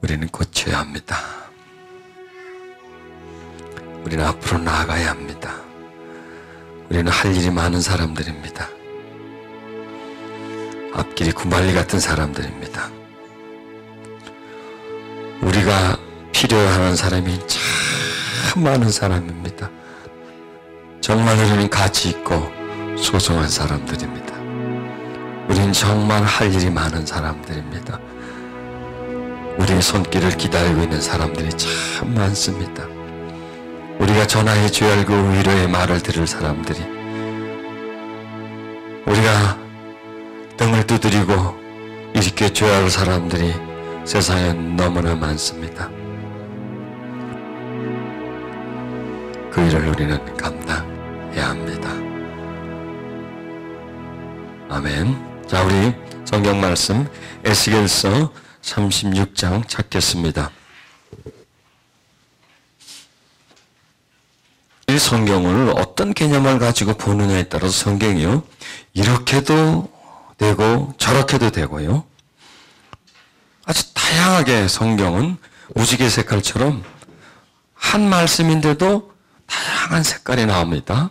우리는 고쳐야 합니다. 우리는 앞으로 나아가야 합니다. 우리는 할 일이 많은 사람들입니다. 앞길이 구말리 같은 사람들입니다. 우리가 필요하는 사람이 참 많은 사람입니다. 정말 우리는 가치 있고 소중한 사람들입니다. 우리는 정말 할 일이 많은 사람들입니다. 우리의 손길을 기다리고 있는 사람들이 참 많습니다. 우리가 전화해 줘야 할 그 위로의 말을 들을 사람들이, 우리가 등을 두드리고 일으켜 줘야 할 사람들이 세상에 너무나 많습니다. 그 일을 우리는 감당해야 합니다. 아멘. 자, 우리 성경 말씀 에스겔서 36장 찾겠습니다. 이 성경을 어떤 개념을 가지고 보느냐에 따라서 성경이요, 이렇게도 되고 저렇게도 되고요, 아주 다양하게 성경은 무지개 색깔처럼 한 말씀인데도 다양한 색깔이 나옵니다.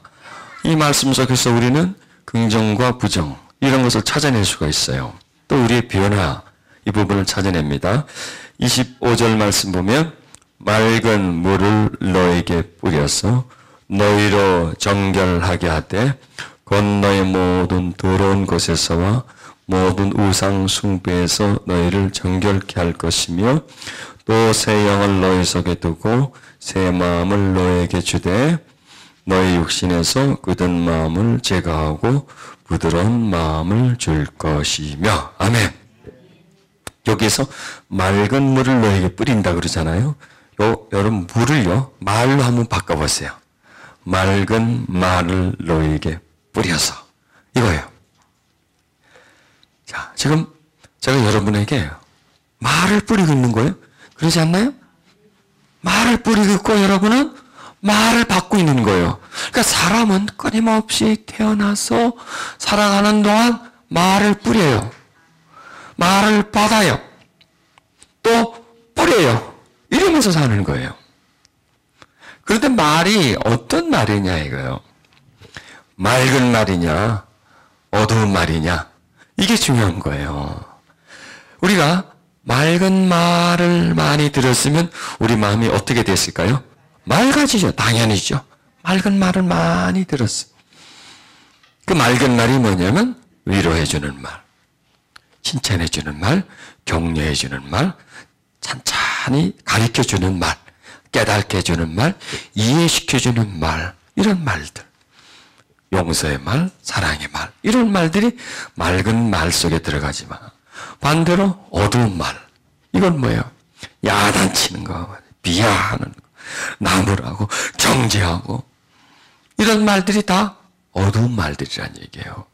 이 말씀 속에서 우리는 긍정과 부정, 이런 것을 찾아낼 수가 있어요. 또 우리의 변화, 이 부분을 찾아냅니다. 25절 말씀 보면 맑은 물을 너에게 뿌려서 너희로 정결하게 하되 건너의 모든 더러운 곳에서와 모든 우상 숭배에서 너희를 정결케 할 것이며 또 새 영을 너희 속에 두고 새 마음을 너에게 주되 너희 육신에서 굳은 마음을 제거하고 부드러운 마음을 줄 것이며. 아멘. 여기서 맑은 물을 너에게 뿌린다 그러잖아요. 여러분, 물을요, 말로 한번 바꿔보세요. 맑은 말을 너에게 뿌려서, 이거예요. 자, 지금 제가 여러분에게 말을 뿌리고 있는 거예요. 그러지 않나요? 말을 뿌리고 있고 여러분은 말을 받고 있는 거예요. 그러니까 사람은 끊임없이 태어나서 살아가는 동안 말을 뿌려요. 말을 받아요. 또 뿌려요. 이러면서 사는 거예요. 그런데 말이 어떤 말이냐 이거예요. 맑은 말이냐 어두운 말이냐, 이게 중요한 거예요. 우리가 맑은 말을 많이 들었으면 우리 마음이 어떻게 됐을까요? 맑아지죠. 당연히죠. 맑은 말을 많이 들었어. 그 맑은 말이 뭐냐면 위로해주는 말, 칭찬해주는 말, 격려해주는 말, 찬찬히 가르쳐주는 말, 깨닫게 해주는 말, 이해시켜주는 말, 이런 말들, 용서의 말, 사랑의 말, 이런 말들이 맑은 말 속에 들어가지만 반대로 어두운 말, 이건 뭐예요? 야단치는 거, 비하하는 거, 나무라고, 정죄하고, 이런 말들이 다 어두운 말들이란 얘기예요.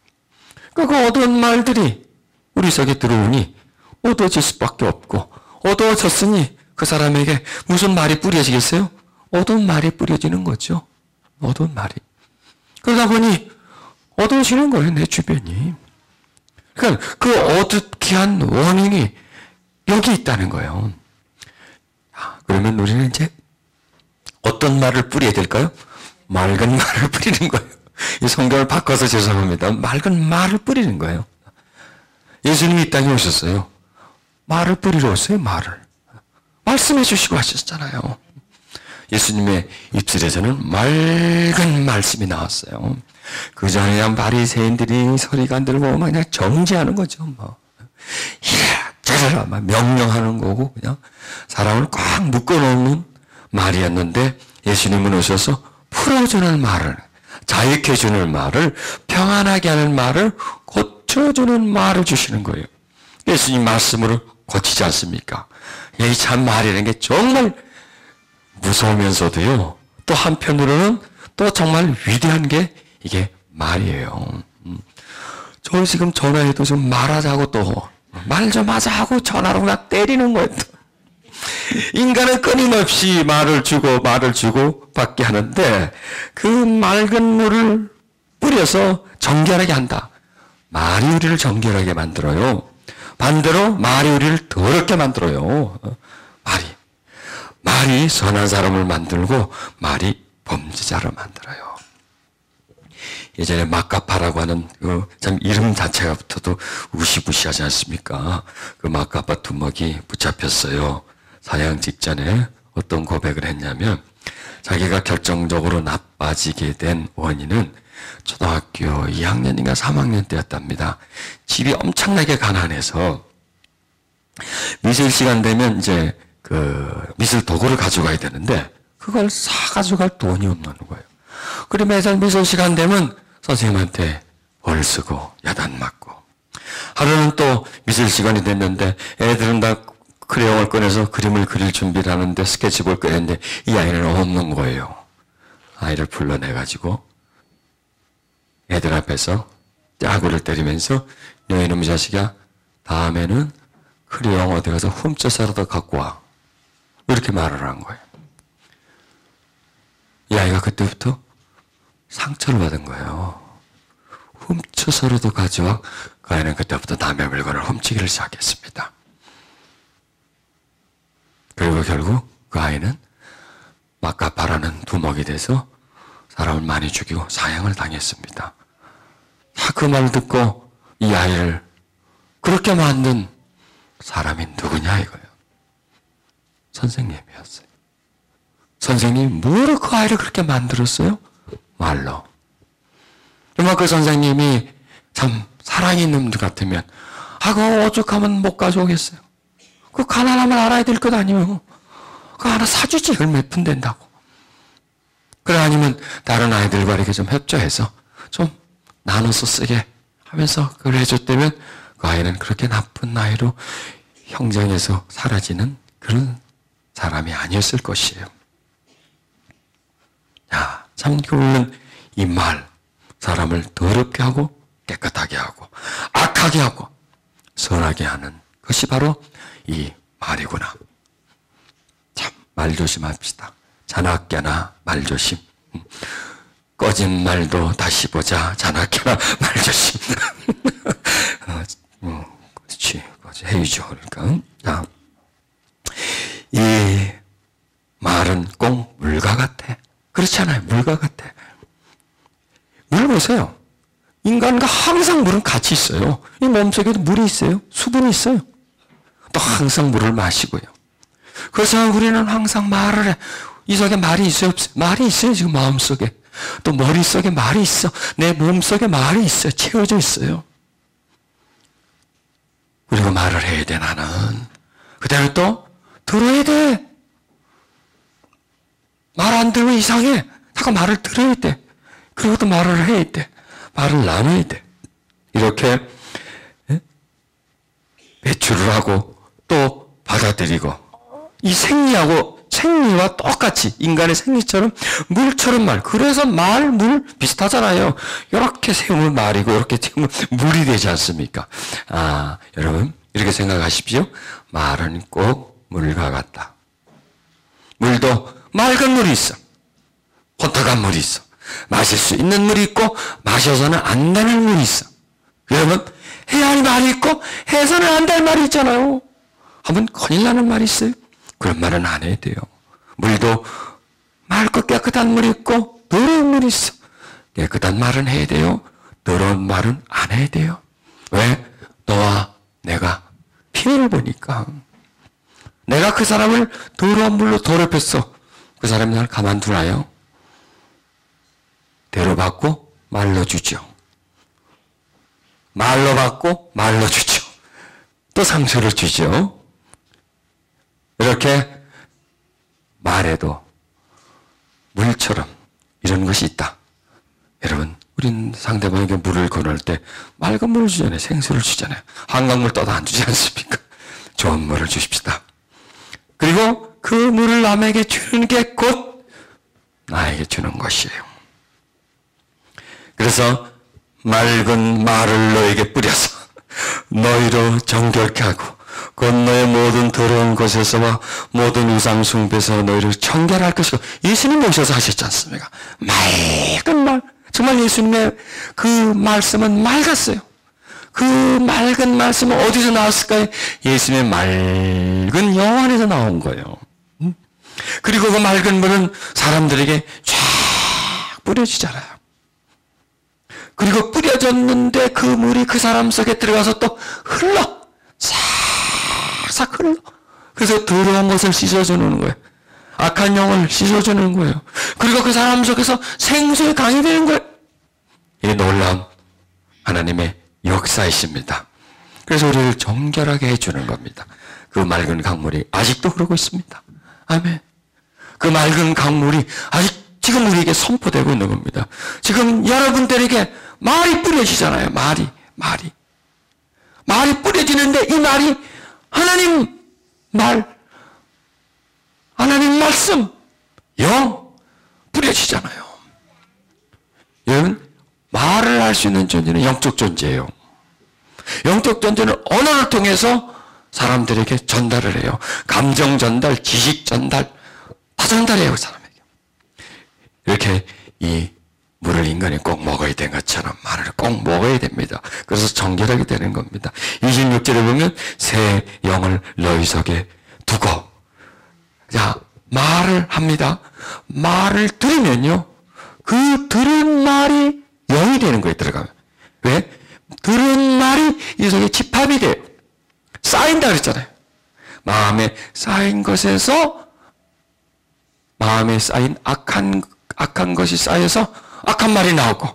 그 어두운 말들이 우리 속에 들어오니 어두워질 수밖에 없고, 어두워졌으니 그 사람에게 무슨 말이 뿌려지겠어요? 어두운 말이 뿌려지는 거죠. 어두운 말이. 그러다 보니 어두워지는 거예요, 내 주변이. 그러니까 그 어둡게 한 원인이 여기 있다는 거예요. 그러면 우리는 이제 어떤 말을 뿌려야 될까요? 맑은 말을 뿌리는 거예요. 이 성경을 바꿔서 죄송합니다. 맑은 말을 뿌리는 거예요. 예수님이 이 땅에 오셨어요. 말을 뿌리러 왔어요, 말을. 말씀해 주시고 하셨잖아요. 예수님의 입술에서는 맑은 말씀이 나왔어요. 그 전에 바리새인들이 서리가 안 들고 그냥 정죄하는 거죠. 저래라 막 명령하는 거고 그냥 사람을 꽉 묶어놓는 말이었는데 예수님은 오셔서 풀어주는 말을, 자유케해주는 말을, 평안하게 하는 말을, 고쳐주는 말을 주시는 거예요. 예수님 말씀으로 고치지 않습니까? 이 참 말이라는 게 정말 무서우면서도요, 또 한편으로는 또 정말 위대한 게 이게 말이에요. 저 지금 전화해도 좀 말하자고 또 말 좀 하자 하고 전화로 나 때리는 거예요. 인간은 끊임없이 말을 주고 받게 하는데 그 맑은 물을 뿌려서 정결하게 한다. 말이 우리를 정결하게 만들어요. 반대로 말이 우리를 더럽게 만들어요. 말이 선한 사람을 만들고 말이 범죄자를 만들어요. 예전에 마카파라고 하는 참 이름 자체가부터도 우시부시하지 않습니까? 그 마카파 두목이 붙잡혔어요. 사형 직전에 어떤 고백을 했냐면 자기가 결정적으로 나빠지게 된 원인은 초등학교 2학년인가 3학년 때였답니다. 집이 엄청나게 가난해서 미술 시간 되면 이제 미술 도구를 가져가야 되는데 그걸 사가져갈 돈이 없는 거예요. 그리고 매달 미술 시간 되면 선생님한테 벌 쓰고 야단 맞고, 하루는 또 미술 시간이 됐는데 애들은 다 크레용을 꺼내서 그림을 그릴 준비를 하는데 스케치북을 꺼냈는데 이 아이는 없는 거예요. 아이를 불러내가지고 애들 앞에서 짜구를 때리면서 너 이놈의 자식아, 다음에는 크레용 어디 가서 훔쳐서라도 갖고 와. 이렇게 말을 한 거예요. 이 아이가 그때부터 상처를 받은 거예요. 훔쳐서라도 가져와. 그 아이는 그때부터 남의 물건을 훔치기를 시작했습니다. 그리고 결국 그 아이는 마카파라는 두목이 돼서 사람을 많이 죽이고 사형을 당했습니다. 그 말 듣고 이 아이를 그렇게 만든 사람이 누구냐 이거예요. 선생님이었어요. 선생님이 뭐로 그 아이를 그렇게 만들었어요? 말로. 정말 그 선생님이 참 사랑이 있는 분 같으면 그거 오죽하면 못 가져오겠어요. 그 가난함을 알아야 될 것 아니에요. 그거 하나 사주지 얼마 푼 된다고. 그래 아니면 다른 아이들과 이렇게 좀 협조해서 좀 나눠서 쓰게 하면서 그걸 해줬다면 그 아이는 그렇게 나쁜 아이로 형정에서 사라지는 그런 사람이 아니었을 것이에요. 야, 참 결국은 이 말, 사람을 더럽게 하고 깨끗하게 하고 악하게 하고 선하게 하는 것이 바로 이 말이구나. 참 말 조심합시다. 자나깨나 말 조심. 꺼진 말도 다시 보자. 자나깨나 말 조심. 그렇지. 해이죠. 그러니까. 자, 이 말은 꼭 물과 같아. 그렇잖아요. 물과 같아. 물 보세요. 인간과 항상 물은 같이 있어요. 이 몸속에도 물이 있어요. 수분이 있어요. 또 항상 물을 마시고요. 그래서 우리는 항상 말을 해. 이 속에 말이 있어요? 없어요? 말이 있어요. 지금 마음속에. 또 머릿속에 말이 있어. 내 몸속에 말이 있어요. 채워져 있어요. 그리고 말을 해야 돼, 나는. 그다음에 또 들어야 돼. 말 안 들으면 이상해. 자꾸 말을 들어야 돼. 그리고 또 말을 해야 돼. 말을 나눠야 돼. 이렇게 배출을 하고 또 받아들이고, 이 생리와 똑같이 인간의 생리처럼 물처럼 말. 그래서 말, 물 비슷하잖아요. 이렇게 세우면 말이고 이렇게 세우면 물이 되지 않습니까? 아, 여러분 이렇게 생각하십시오. 말은 꼭 물과 같다. 물도 맑은 물이 있어. 혼탁한 물이 있어. 마실 수 있는 물이 있고 마셔서는 안 되는 물이 있어. 여러분, 해야 할 말이 있고 해서는 안 될 말이 있잖아요. 한번 큰일 나는 말이 있어요. 그런 말은 안 해야 돼요. 물도 맑고 깨끗한 물이 있고 더러운 물이 있어. 깨끗한 말은 해야 돼요. 더러운 말은 안 해야 돼요. 왜? 너와 내가 피해를 보니까. 내가 그 사람을 더러운 물로 더럽혔어. 그 사람이 날 가만두나요? 대로 받고 말로 주죠. 말로 받고 말로 주죠. 또 상처를 주죠. 이렇게 말에도 물처럼 이런 것이 있다. 여러분, 우린 상대방에게 물을 건널 때 맑은 물을 주잖아요. 생수를 주잖아요. 한강물 떠도 안 주지 않습니까? 좋은 물을 주십시다. 그리고 그 물을 남에게 주는 게 곧 나에게 주는 것이에요. 그래서 맑은 말을 너에게 뿌려서 너희로 정결케 하고 건너의 모든 더러운 곳에서와 모든 우상 숭배에서 너희를 정결할 것이고, 예수님 오셔서 하셨지 않습니까? 맑은 말. 정말 예수님의 그 말씀은 맑았어요. 그 맑은 말씀은 어디서 나왔을까요? 예수님의 맑은 영 안에서 나온 거예요. 그리고 그 맑은 물은 사람들에게 쫙 뿌려지잖아요. 그리고 뿌려졌는데 그 물이 그 사람 속에 들어가서 또 흘러. 싹싹 흘러. 그래서 더러운 것을 씻어주는 거예요. 악한 영을 씻어주는 거예요. 그리고 그 사람 속에서 생수의 강이 되는 거예요. 이게 놀라운 하나님의 역사이십니다. 그래서 우리를 정결하게 해주는 겁니다. 그 맑은 강물이 아직도 흐르고 있습니다. 아멘. 그 맑은 강물이 아직 지금 우리에게 선포되고 있는 겁니다. 지금 여러분들에게 말이 뿌려지잖아요. 말이 뿌려지는데 이 말이 하나님 말, 하나님 말씀, 영 뿌려지잖아요. 여러분, 말을 할 수 있는 존재는 영적 존재예요. 영적 존재는 언어를 통해서 사람들에게 전달을 해요. 감정 전달, 지식 전달, 다 전달해요, 그 사람에게. 이렇게 이 물을 인간이 꼭 먹어야 되는 것처럼 말을 꼭 먹어야 됩니다. 그래서 정결하게 되는 겁니다. 26절에 보면 새 영을 너희 속에 두고, 자, 말을 합니다. 말을 들으면요, 그 들은 말이 영이 되는 거예요, 들어가면. 왜? 들은 말이 이 속에 집합이 돼요. 쌓인다 그랬잖아요. 마음에 쌓인 것에서, 마음에 쌓인 악한 것이 쌓여서 악한 말이 나오고,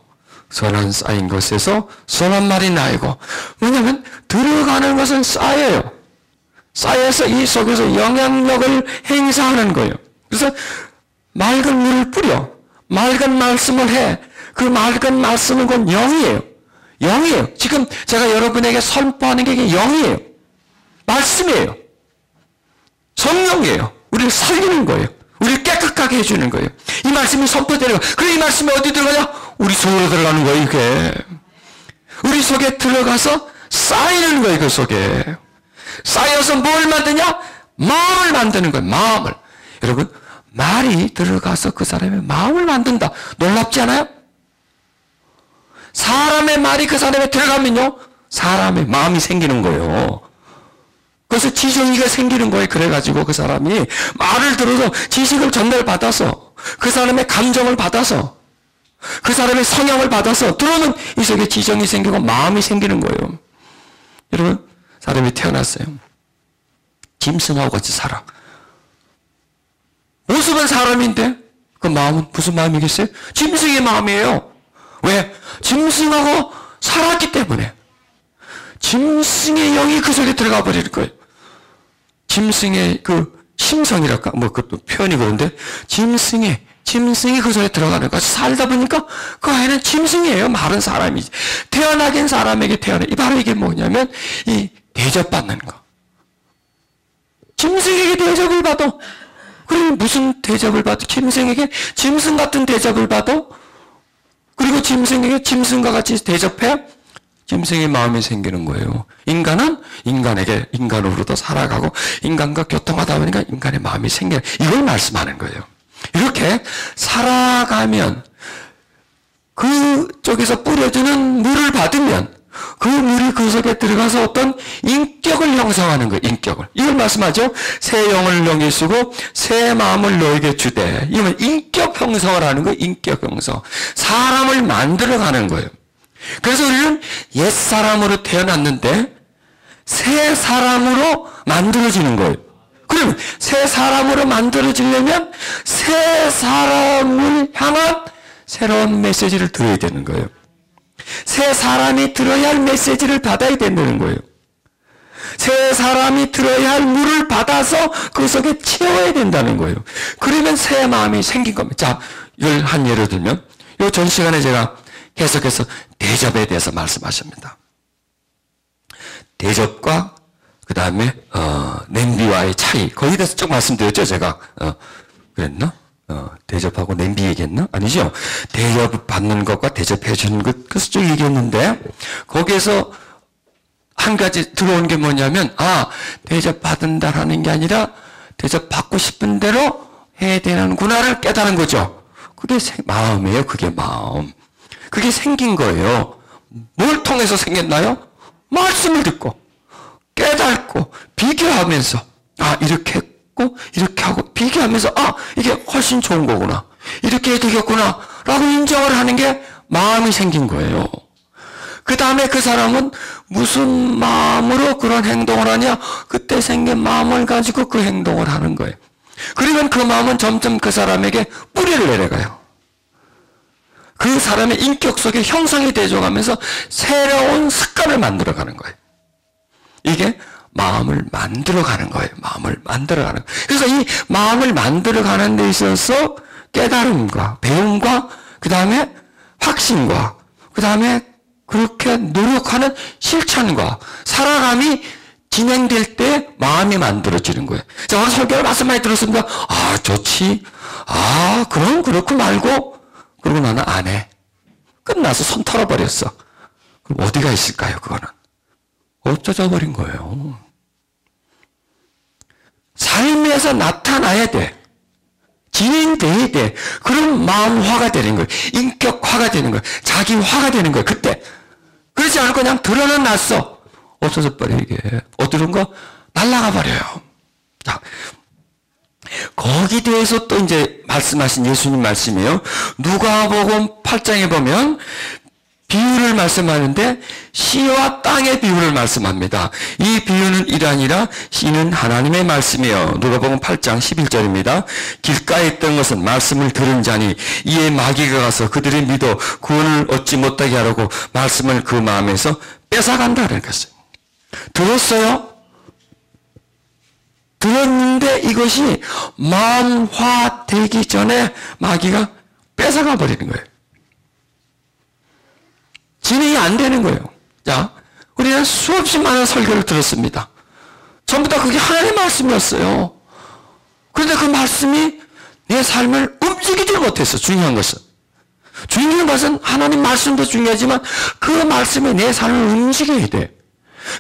선한 쌓인 것에서 선한 말이 나오고, 왜냐하면 들어가는 것은 쌓여요. 쌓여서 이 속에서 영향력을 행사하는 거예요. 그래서 맑은 물을 뿌려, 맑은 말씀을 해. 그 맑은 말씀은 곧 영이에요. 영이에요. 지금 제가 여러분에게 선포하는 게 영이에요. 말씀이에요. 성령이에요. 우리를 살리는 거예요. 우리를 깨끗하게 해주는 거예요. 이 말씀이 선포되는 거예요. 그래, 이 말씀이 어디 들어가냐? 우리 속으로 들어가는 거예요, 이게. 우리 속에 들어가서 쌓이는 거예요, 그 속에. 쌓여서 뭘 만드냐? 마음을 만드는 거예요, 마음을. 여러분, 말이 들어가서 그 사람의 마음을 만든다. 놀랍지 않아요? 사람의 말이 그 사람에 들어가면요, 사람의 마음이 생기는 거예요. 그래서 지정이가 생기는 거예요. 그래가지고 그 사람이 말을 들어서 지식을 전달받아서 그 사람의 감정을 받아서 그 사람의 성향을 받아서 들어오면 이 속에 지정이 생기고 마음이 생기는 거예요. 여러분, 사람이 태어났어요. 짐승하고 같이 살아. 모습은 사람인데 그 마음은 무슨 마음이겠어요? 짐승의 마음이에요. 왜? 짐승하고 살았기 때문에. 짐승의 영이 그 속에 들어가 버릴 거예요. 짐승의 그 심성이랄까? 뭐 그것도 표현이 그런데 짐승이 그 속에 들어가는 거. 살다 보니까 그 아이는 짐승이에요. 말은 사람이지. 태어나긴 사람에게 태어나. 바로 이게 뭐냐면 이 대접받는 거. 짐승에게 대접을 받아. 그럼 무슨 대접을 받아? 짐승에게 짐승 같은 대접을 받아? 그리고 짐승에게 짐승과 같이 대접해? 짐승의 마음이 생기는 거예요. 인간은 인간에게 인간으로도 살아가고 인간과 교통하다 보니까 인간의 마음이 생기는, 이걸 말씀하는 거예요. 이렇게 살아가면 그쪽에서 뿌려주는 물을 받으면 그 물이 그 속에 들어가서 어떤 인격을 형성하는 거예요. 인격을. 이걸 말씀하죠. 새 영을 너에게 주고 새 마음을 너에게 주되. 이건 인격 형성을 하는 거예요. 인격 형성. 사람을 만들어가는 거예요. 그래서 우리는 옛사람으로 태어났는데 새 사람으로 만들어지는 거예요. 그러면 새 사람으로 만들어지려면 새 사람을 향한 새로운 메시지를 들어야 되는 거예요. 새 사람이 들어야 할 메시지를 받아야 된다는 거예요. 새 사람이 들어야 할 물을 받아서 그 속에 채워야 된다는 거예요. 그러면 새 마음이 생긴 겁니다. 자, 이걸 한 예를 들면, 요 전 시간에 제가 계속해서 대접에 대해서 말씀하십니다. 대접과 그 다음에 냄비와의 차이, 거기에 대해서 쭉 말씀드렸죠, 제가. 그랬나? 대접하고 냄비 얘기했나? 아니죠. 대접 받는 것과 대접해 주는 것, 그래서 쭉 얘기했는데, 거기에서 한 가지 들어온 게 뭐냐면, 대접 받는다라는 게 아니라 대접 받고 싶은 대로 해야 되는구나를 깨달은 거죠. 그게 마음이에요. 그게 마음. 그게 생긴 거예요. 뭘 통해서 생겼나요? 말씀을 듣고 깨닫고 비교하면서 아, 이렇게 했고, 이렇게 하고, 비교하면서, 아, 이게 훨씬 좋은 거구나. 이렇게 해도 되겠구나. 라고 인정을 하는 게 마음이 생긴 거예요. 그 다음에 그 사람은 무슨 마음으로 그런 행동을 하냐? 그때 생긴 마음을 가지고 그 행동을 하는 거예요. 그러면 그 마음은 점점 그 사람에게 뿌리를 내려가요. 그 사람의 인격 속에 형상이 되어가면서 새로운 습관을 만들어가는 거예요. 이게 마음을 만들어가는 거예요. 마음을 만들어가는 거예요. 그래서 이 마음을 만들어가는 데 있어서 깨달음과 배움과 그 다음에 확신과 그 다음에 그렇게 노력하는 실천과 살아감이 진행될 때 마음이 만들어지는 거예요. 자, 오늘 설교를 말씀 많이 들었습니다. 아, 좋지. 아, 그럼 그렇고 말고. 그러고 나는 안 해. 끝나서 손 털어버렸어. 그럼 어디가 있을까요, 그거는? 없어져 버린 거예요. 삶에서 나타나야 돼. 진행돼야 돼. 그럼 마음화가 되는 거예요. 인격화가 되는 거예요. 자기화가 되는 거예요. 그때. 그렇지 않고 그냥 드러는 놨어. 없어져 버려, 이게. 어디론가 날아가 버려요. 자, 거기에 대해서 또 이제 말씀하신 예수님 말씀이에요. 누가복음 8장에 보면 비유를 말씀하는데 씨와 땅의 비유를 말씀합니다. 이 비유는 이러하니라. 씨는 하나님의 말씀이요. 누가복음 8장 11절입니다. 길가에 있던 것은 말씀을 들은 자니 이에 마귀가 가서 그들이 믿어 구원을 얻지 못하게 하라고 말씀을 그 마음에서 뺏어간다는 것이에요. 들었어요? 들었는데 이것이 마음화되기 전에 마귀가 뺏어가 버리는 거예요. 진행이 안 되는 거예요. 자, 우리는 수없이 많은 설교를 들었습니다. 전부 다 그게 하나님의 말씀이었어요. 그런데 그 말씀이 내 삶을 움직이지 못했어. 중요한 것은. 중요한 것은 하나님 말씀도 중요하지만 그 말씀이 내 삶을 움직여야 돼.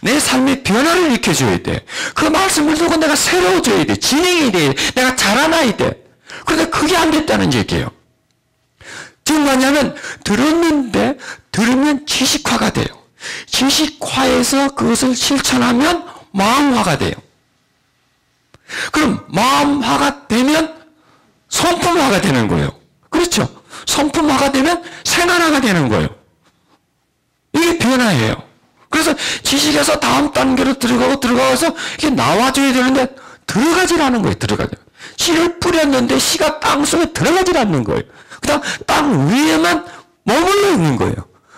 내 삶의 변화를 일으켜줘야 돼. 그 말씀을 두고 내가 새로워져야 돼. 진행이 돼. 내가 자라나야 돼. 그런데 그게 안 됐다는 얘기예요. 지금 뭐냐면 들었는데 들으면 지식화가 돼요. 지식화해서 그것을 실천하면 마음화가 돼요. 그럼 마음화가 되면 성품화가 되는 거예요. 그렇죠? 성품화가 되면 생활화가 되는 거예요. 이게 변화예요. 그래서 지식에서 다음 단계로 들어가서 이게 나와줘야 되는데 들어가질 않은 거예요. 씨를 뿌렸는데 씨가 땅 속에 들어가질 않는 거예요. 그다음 땅 위에만 머물러 있는 거예요.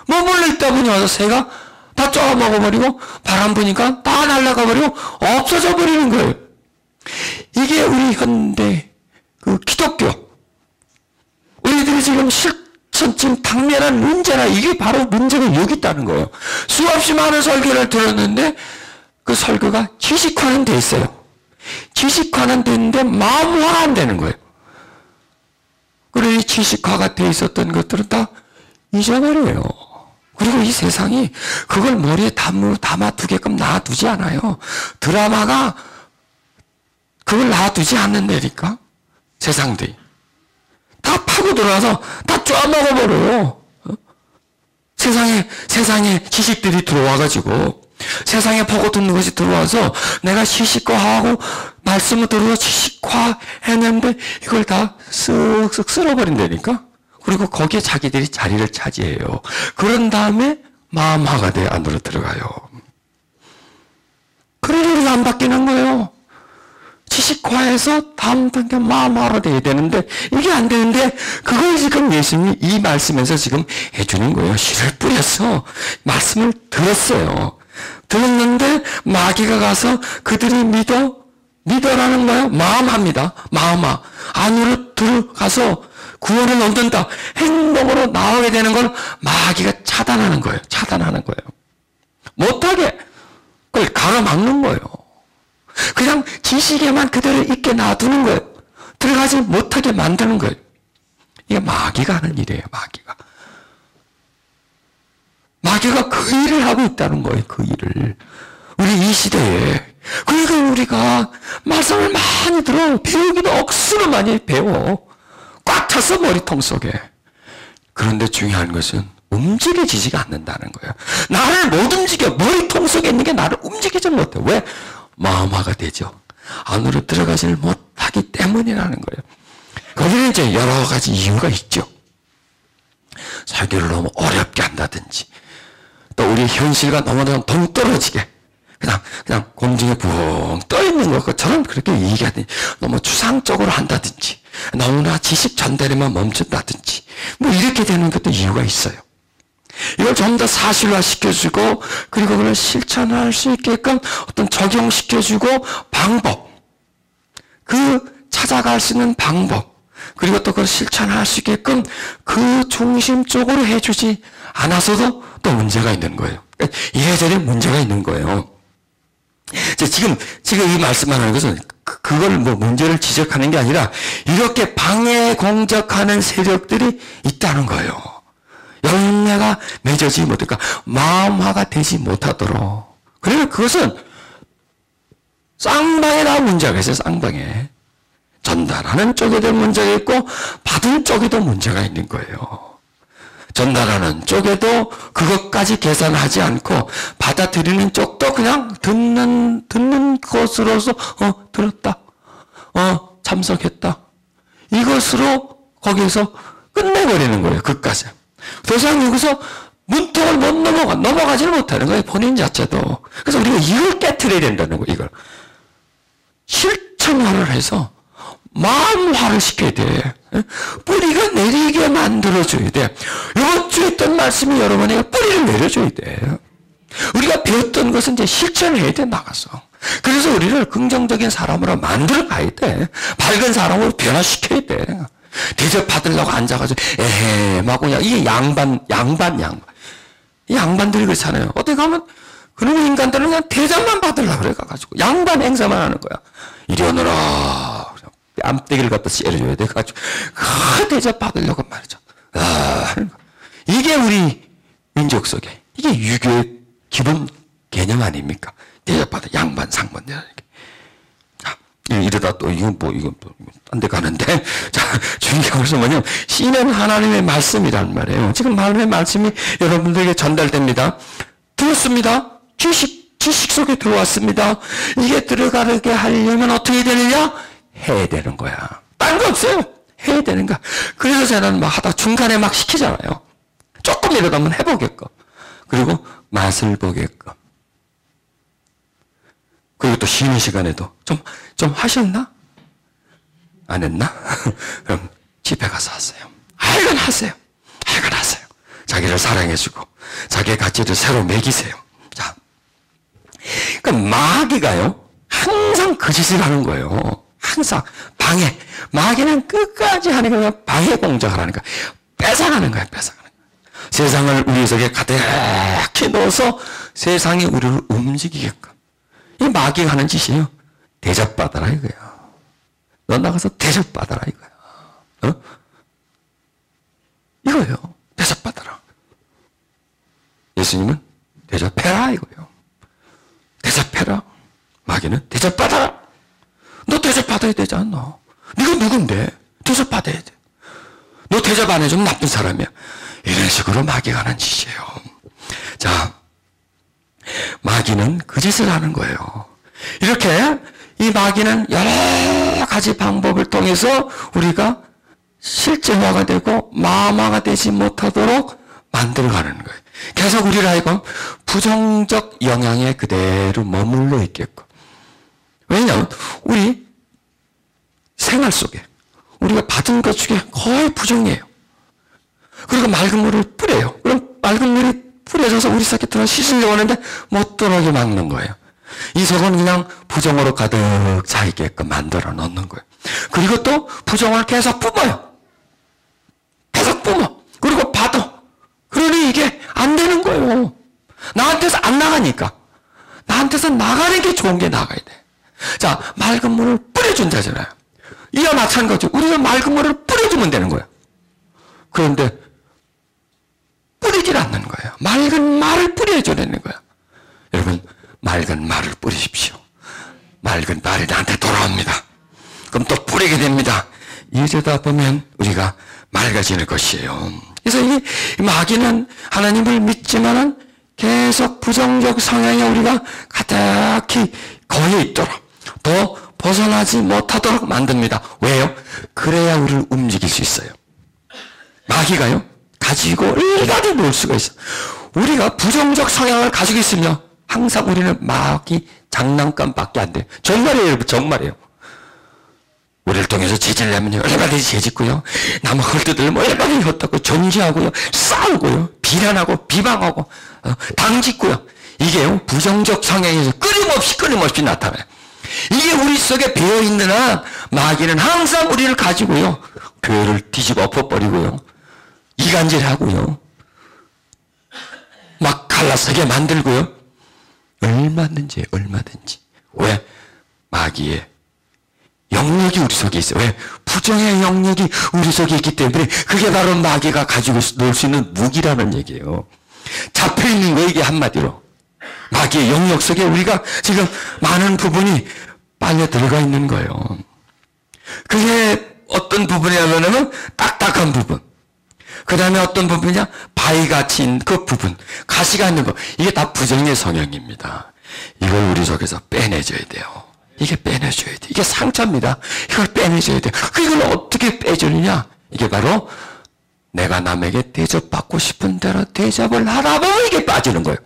머물러 있다 보니 와서 새가 다 쪼아 먹어버리고 바람 부니까 다 날아가 버리고 없어져 버리는 거예요. 이게 우리 현대 그 기독교 우리들이 지금 실천증 당면한 문제나 이게 바로 문제가 여기 있다는 거예요. 수없이 많은 설교를 들었는데 그 설교가 지식화는 돼 있어요. 지식화는 됐는데 마음화가 안 되는 거예요. 그리고 이 지식화가 돼 있었던 것들은 다 잊어버려요. 그리고 이 세상이 그걸 머리에 담아두게끔 놔두지 않아요. 드라마가 그걸 놔두지 않는다니까. 세상들이. 다 파고 들어와서 다 쪼아먹어버려요. 세상에 지식들이 들어와가지고 세상에 보고 듣는 것이 들어와서 내가 지식화하고 말씀을 들어서 지식화 했는데 이걸 다 쓱쓱 쓸어버린다니까. 그리고 거기에 자기들이 자리를 차지해요. 그런 다음에 마음화가 돼 안으로 들어가요. 그러니까 안 바뀌는 거예요. 지식화해서 다음 단계 마음화로 돼야 되는데 이게 안 되는데 그걸 지금 예수님이 이 말씀에서 지금 해주는 거예요. 씨를 뿌려서 말씀을 들었어요. 들었는데 마귀가 가서 그들이 믿어라는 거예요. 마음합니다. 마음화. 안으로 들어가서 구원을 얻는다. 행동으로 나오게 되는 걸 마귀가 차단하는 거예요. 못하게 그걸 가로막는 거예요. 그냥 지식에만 그대로 있게 놔두는 거예요. 들어가지 못하게 만드는 거예요. 이게 마귀가 하는 일이에요. 마귀가 그 일을 하고 있다는 거예요. 그 일을. 우리 이 시대에. 그러니까 우리가 말씀을 많이 들어. 배우기도 억수로 많이 배워. 꽉 찼어 머리통 속에. 그런데 중요한 것은 움직여지지가 않는다는 거예요. 나를 못 움직여. 머리통 속에 있는 게 나를 움직이지 못해. 왜? 마음화가 되죠. 안으로 들어가지를 못하기 때문이라는 거예요. 거기는 이제 여러 가지 이유가 있죠. 설교를 너무 어렵게 한다든지, 또 우리 현실과 너무나 동떨어지게 그냥 공중에 붕 떠 있는 것처럼 그렇게 얘기하든지, 너무 추상적으로 한다든지, 너무나 지식 전달에만 멈춘다든지, 뭐 이렇게 되는 것도 이유가 있어요. 이걸 좀 더 사실화 시켜주고, 그리고 그걸 실천할 수 있게끔 어떤 적용시켜주고, 방법, 그 찾아갈 수 있는 방법, 그리고 또 그걸 실천할 수 있게끔 그 중심 쪽으로 해주지 않아서도 또 문제가 있는 거예요. 이래저래 문제가 있는 거예요. 지금 이 말씀하는 것은 그걸 뭐 문제를 지적하는 게 아니라 이렇게 방해 공작하는 세력들이 있다는 거예요. 열매가 맺어지지 못할까, 마음화가 되지 못하도록. 그래서 그것은 쌍방에 나온 문제가 있어요. 쌍방에 전달하는 쪽에도 문제가 있고 받은 쪽에도 문제가 있는 거예요. 전달하는 쪽에도 그것까지 계산하지 않고 받아들이는 쪽도 그냥 듣는 것으로서 들었다, 참석했다, 이것으로 거기서 끝내버리는 거예요. 그까지. 더 이상 여기서 문턱을 못 넘어가지를 못하는 거예요. 본인 자체도. 그래서 우리가 이걸 깨트려야 된다는 거예요. 이걸 실천화를 해서 마음화를 시켜야 돼. 뿌리가 내리게 만들어줘야 돼. 이번 주에 했던 말씀이 여러분에게 뿌리를 내려줘야 돼. 우리가 배웠던 것은 이제 실천을 해야 돼, 나가서. 그래서 우리를 긍정적인 사람으로 만들어 가야 돼. 밝은 사람으로 변화시켜야 돼. 대접받으려고 앉아가지고 막 그냥 이게 양반. 이 양반들이 그렇잖아요. 어떻게 가면 그런 인간들은 그냥 대접만 받으려고 그래가지고 양반 행사만 하는 거야. 이리 오너라. 뺨때기를 갖다 째려줘야 돼가지고 그 대접 받으려고 말이죠. 이게 우리 민족 속에, 이게 유교의 기본 개념 아닙니까? 대접받아 양반 상반. 이러다 또 이건 딴 데 가는데, 자, 중요한 것은 뭐냐면 씨는 하나님의 말씀이란 말이에요. 지금 하나님의 말씀이 여러분들에게 전달됩니다. 들었습니다. 지식 속에 들어왔습니다. 이게 들어가게 하려면 어떻게 되느냐? 해야 되는 거야. 딴 거 없어요. 해야 되는 거야. 그래서 저는 막 하다 중간에 막 시키잖아요. 조금이라도 한번 해보게끔. 그리고 맛을 보게끔. 그리고 또 쉬는 시간에도 좀 하셨나? 안 했나? 그럼 집에 가서 하세요. 이건 하세요. 이건 하세요. 자기를 사랑해주고 자기의 가치를 새로 매기세요. 자, 그러니까 마귀가요, 항상 그 짓을 하는 거예요. 항상 방해. 마귀는 끝까지 하는 게 방해 공작을 하는 거야. 뺏어가는 거야, 뺏어가는 거야. 세상을 우리 속에 가득히 넣어서 세상이 우리를 움직이게끔. 이 마귀가 하는 짓이에요. 대접받아라 이거야. 너 나가서 대접받아라 이거야. 이거예요. 대접받아라. 예수님은 대접해라 이거예요. 대접해라. 마귀는 대접받아라. 너 대접받아야 되지 않나? 네가 누군데? 대접받아야 돼. 너 대접 안 해주면 나쁜 사람이야. 이런 식으로 마귀가 하는 짓이에요. 자, 마귀는 그 짓을 하는 거예요. 이렇게 이 마귀는 여러 가지 방법을 통해서 우리가 실제화가 되고 마음화가 되지 못하도록 만들어가는 거예요. 계속 우리를 하여금 부정적 영향에 그대로 머물러 있게끔. 왜냐하면 우리 생활 속에 우리가 받은 것 중에 거의 부정이에요. 그리고 맑은 물을 뿌려요. 그럼 맑은 물이 뿌려져서 우리 속에 들어 씻으려고 하는데 못 들어오게 막는 거예요. 이 속은 그냥 부정으로 가득 차 있게끔 만들어 놓는 거예요. 그리고 또 부정을 계속 뿜어요. 계속 뿜어. 그리고 받아. 그러니 이게 안 되는 거예요. 나한테서 안 나가니까. 나한테서 나가는 게 좋은 게 나가야 돼. 자, 맑은 물을 뿌려준다잖아요. 이와 마찬가지로 우리가 맑은 물을 뿌려주면 되는 거예요. 그런데 뿌리질 않는 거예요. 맑은 말을 뿌려줘야 되는 거예요. 여러분, 맑은 말을 뿌리십시오. 맑은 말이 나한테 돌아옵니다. 그럼 또 뿌리게 됩니다. 이러다 보면 우리가 맑아지는 것이에요. 그래서 이 마귀는 하나님을 믿지만은 계속 부정적 성향에 우리가 가득히 거해 있도록, 더 벗어나지 못하도록 만듭니다. 왜요? 그래야 우리를 움직일 수 있어요. 마귀가요, 가지고 일가지 놀 수가 있어요. 우리가 부정적 성향을 가지고 있으면 항상 우리는 마귀 장난감밖에 안 돼요. 정말이에요, 여러분, 정말이에요. 우리를 통해서 죄질 내면 얼마든지 죄짓고요. 남의 헐뜯을 얼마든지 헛다고 정죄하고요. 싸우고요. 비난하고 비방하고 당짓고요. 이게요, 부정적 성향에서 끊임없이 나타나요. 이게 우리 속에 배어있는 한 마귀는 항상 우리를 가지고요. 교회를 뒤집어 엎어버리고요. 이간질하고요. 막 갈라서게 만들고요. 얼마든지. 왜? 마귀의 영역이 우리 속에 있어요. 왜? 부정의 영역이 우리 속에 있기 때문에 그게 바로 마귀가 가지고 놀 수 있는 무기라는 얘기예요. 잡혀있는 거예요, 이게 한마디로. 마귀의 영역 속에 우리가 지금 많은 부분이 빨려 들어가 있는 거예요. 그게 어떤 부분이냐면 딱딱한 부분. 그 다음에 어떤 부분이냐? 바위같이 있는 그 부분. 가시가 있는 거. 이게 다 부정의 성향입니다. 이걸 우리 속에서 빼내줘야 돼요. 이게 빼내줘야 돼. 이게 상처입니다. 이걸 빼내줘야 돼. 이걸 어떻게 빼주느냐? 이게 바로 내가 남에게 대접받고 싶은 대로 대접을 하다 보면 이게 빠지는 거예요.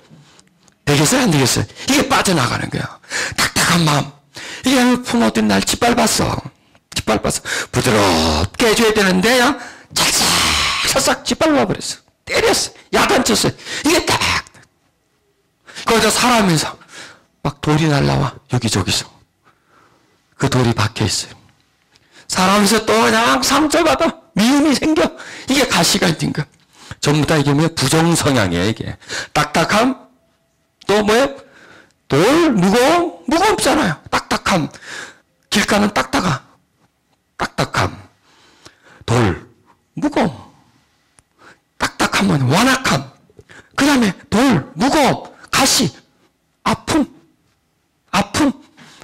되겠어요? 안 되겠어요? 이게 빠져나가는 거야. 딱딱한 마음. 이게 부모들이 날 짓밟았어. 부드럽게 해줘야 되는데, 찰싹 짓밟아버렸어. 때렸어. 야단쳤어. 이게 딱. 거기서 살아면서 막 돌이 날라와. 여기저기서. 그 돌이 박혀있어요. 살아면서 또 그냥 상처받아. 미움이 생겨. 이게 가시가 있는 거야. 전부 다 이게 뭐야? 부정성향이에요, 이게. 딱딱함. 또 뭐예요? 돌, 무겁잖아요. 딱딱함. 길가는 딱딱함. 돌, 무거움. 딱딱함은 완악함. 그 다음에 돌, 무거움, 가시, 아픔.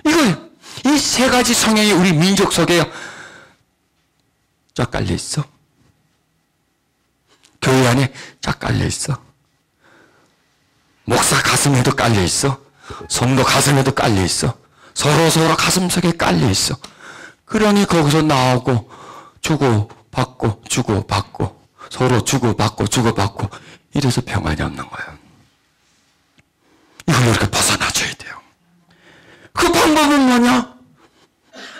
이거예요. 이 세 가지 성향이 우리 민족 속에요. 쫙 깔려 있어. 교회 안에 쫙 깔려 있어. 목사 가슴에도 깔려 있어. 성도 가슴에도 깔려 있어. 서로 가슴 속에 깔려 있어. 그러니 거기서 나오고 주고받고 서로 주고받고 이래서 평안이 없는 거예요. 이걸 이렇게 벗어나줘야 돼요. 그 방법은 뭐냐?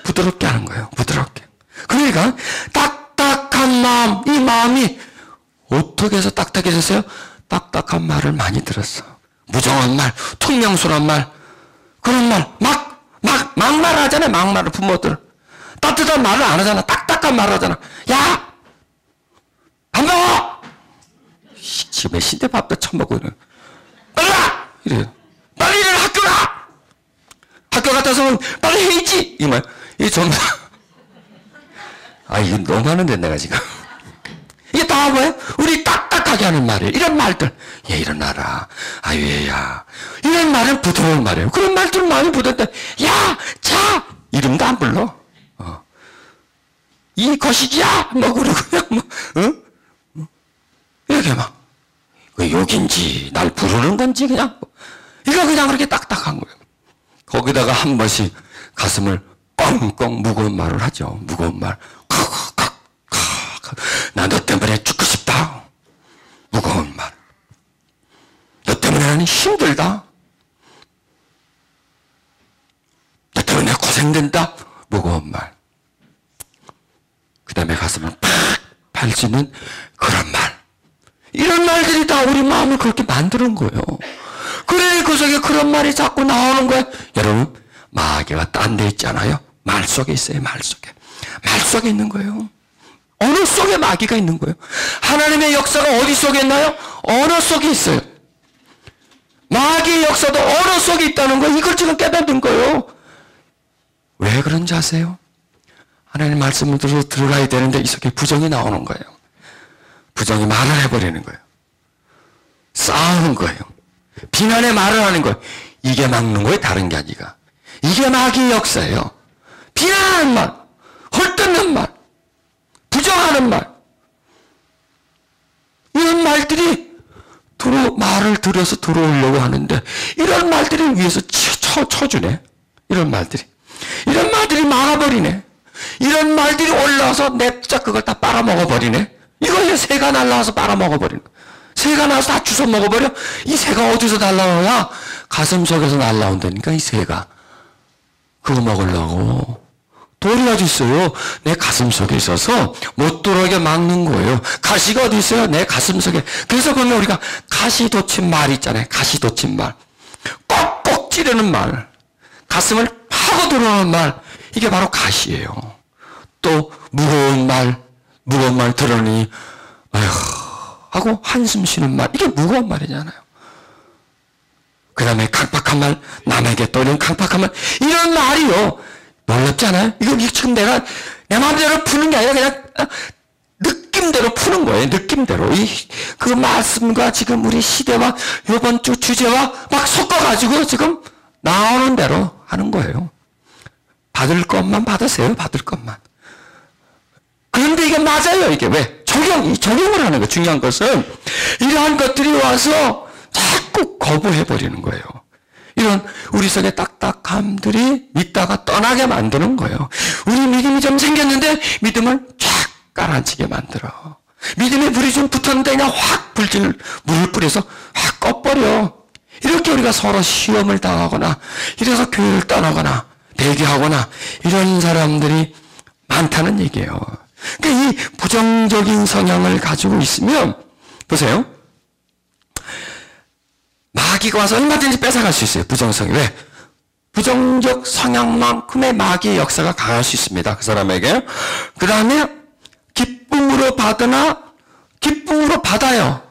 부드럽게 하는 거예요. 부드럽게. 그러니까 딱딱한 마음, 이 마음이 어떻게 해서 딱딱해졌어요? 딱딱한 말을 많이 들었어. 무정한 말, 퉁명술한 말, 그런 말, 막말을 하잖아요. 막말을 부모들. 따뜻한 말을 안 하잖아. 딱딱한 말을 하잖아. 야! 안 먹어! 집에 시대밥도 처먹고 이래. 빨리 와! 이래요. 빨리 일어나! 학교 가! 학교 갔다 와서 빨리 해야지! 이 말. 이게 전부 이거 너무 하는데, 내가 지금. 이게 다 뭐예요? 우리 딱딱하게 하는 말이에요. 이런 말들. 얘 일어나라. 얘야. 이런 말은 부드러운 말이에요. 그런 말들은 많이 부드럽다. 야! 자! 이름도 안 불러. 이 거시기야! 그러고 그냥 이렇게 막. 욕인지, 날 부르는 건지, 그냥. 이거 그냥 그렇게 딱딱한 거예요. 거기다가 한 번씩 가슴을 꽁꽁 무거운 말을 하죠. 무거운 말. 나 너 때문에 죽고 싶다. 무거운 말. 너 때문에 나는 힘들다. 너 때문에 고생된다. 무거운 말. 그 다음에 가슴을 팍 펼치는 그런 말. 이런 말들이 다 우리 마음을 그렇게 만드는 거예요. 그래, 그 속에 그런 말이 자꾸 나오는 거예요. 여러분, 마귀가 딴 데 있잖아요. 말 속에 있어요, 말 속에. 말 속에 있는 거예요. 언어 속에 마귀가 있는 거예요. 하나님의 역사가 어디 속에 있나요? 언어 속에 있어요. 마귀의 역사도 언어 속에 있다는 거, 이걸 지금 깨닫는 거예요. 왜 그런지 아세요? 하나님 말씀을 들어가야 되는데 이 속에 부정이 나오는 거예요. 부정이 말을 해버리는 거예요. 싸우는 거예요. 비난의 말을 하는 거예요. 이게 막는 거예요, 다른 게 아니라. 이게 마귀의 역사예요. 비난하는 말, 헐뜯는 말, 부정하는 말. 이런 말들이 말을 들어서 들어오려고 하는데, 이런 말들을 위해서 쳐주네. 이런 말들이. 이런 말 날라버리네. 이런 말들이 올라와서 냅작 그걸 다 빨아먹어버리네. 이거 새가 날라와서 빨아먹어버리는 거야. 새가 나와서 다 주워 먹어버려. 이 새가 어디서 날라와야? 가슴 속에서 날라온다니까, 이 새가. 그거 먹으려고. 돌이 어디 있어요? 내 가슴 속에 있어서 못 들어오게 막는 거예요. 가시가 어디 있어요? 내 가슴 속에. 그래서 보면 우리가 가시돋친 말 있잖아요. 가시돋친 말. 꼭꼭 찌르는 말. 가슴을 파고 들어오는 말. 이게 바로 가시예요. 또 무거운 말 들으니 아휴 하고 한숨 쉬는 말. 이게 무거운 말이잖아요. 그 다음에 강팍한 말, 남에게 또 이런 강팍한 말. 이런 말이요. 놀랍잖아요? 이거 지금 내가 내 마음대로 푸는 게 아니라 그냥 느낌대로 푸는 거예요. 느낌대로. 그 말씀과 지금 우리 시대와 이번 주 주제와 막 섞어가지고 지금 나오는 대로 하는 거예요. 받을 것만 받으세요. 받을 것만. 그런데 이게 맞아요. 이게 왜? 적용을 하는 거예요. 중요한 것은 이러한 것들이 와서 자꾸 거부해버리는 거예요. 이런 우리 속의 딱딱함들이 믿다가 떠나게 만드는 거예요. 우리 믿음이 좀 생겼는데 믿음을 쫙 가라앉히게 만들어. 믿음의 불이 좀 붙었는데 그냥 확 물을 뿌려서 확 꺼버려. 이렇게 우리가 서로 시험을 당하거나 이래서 교회를 떠나거나 배교하거나 이런 사람들이 많다는 얘기예요. 그러니까 이 부정적인 성향을 가지고 있으면 보세요. 마귀가 와서 얼마든지 뺏어갈 수 있어요. 부정성이. 왜? 부정적 성향만큼의 마귀의 역사가 강할 수 있습니다. 그 사람에게. 그 다음에 기쁨으로 받으나 기쁨으로 받아요.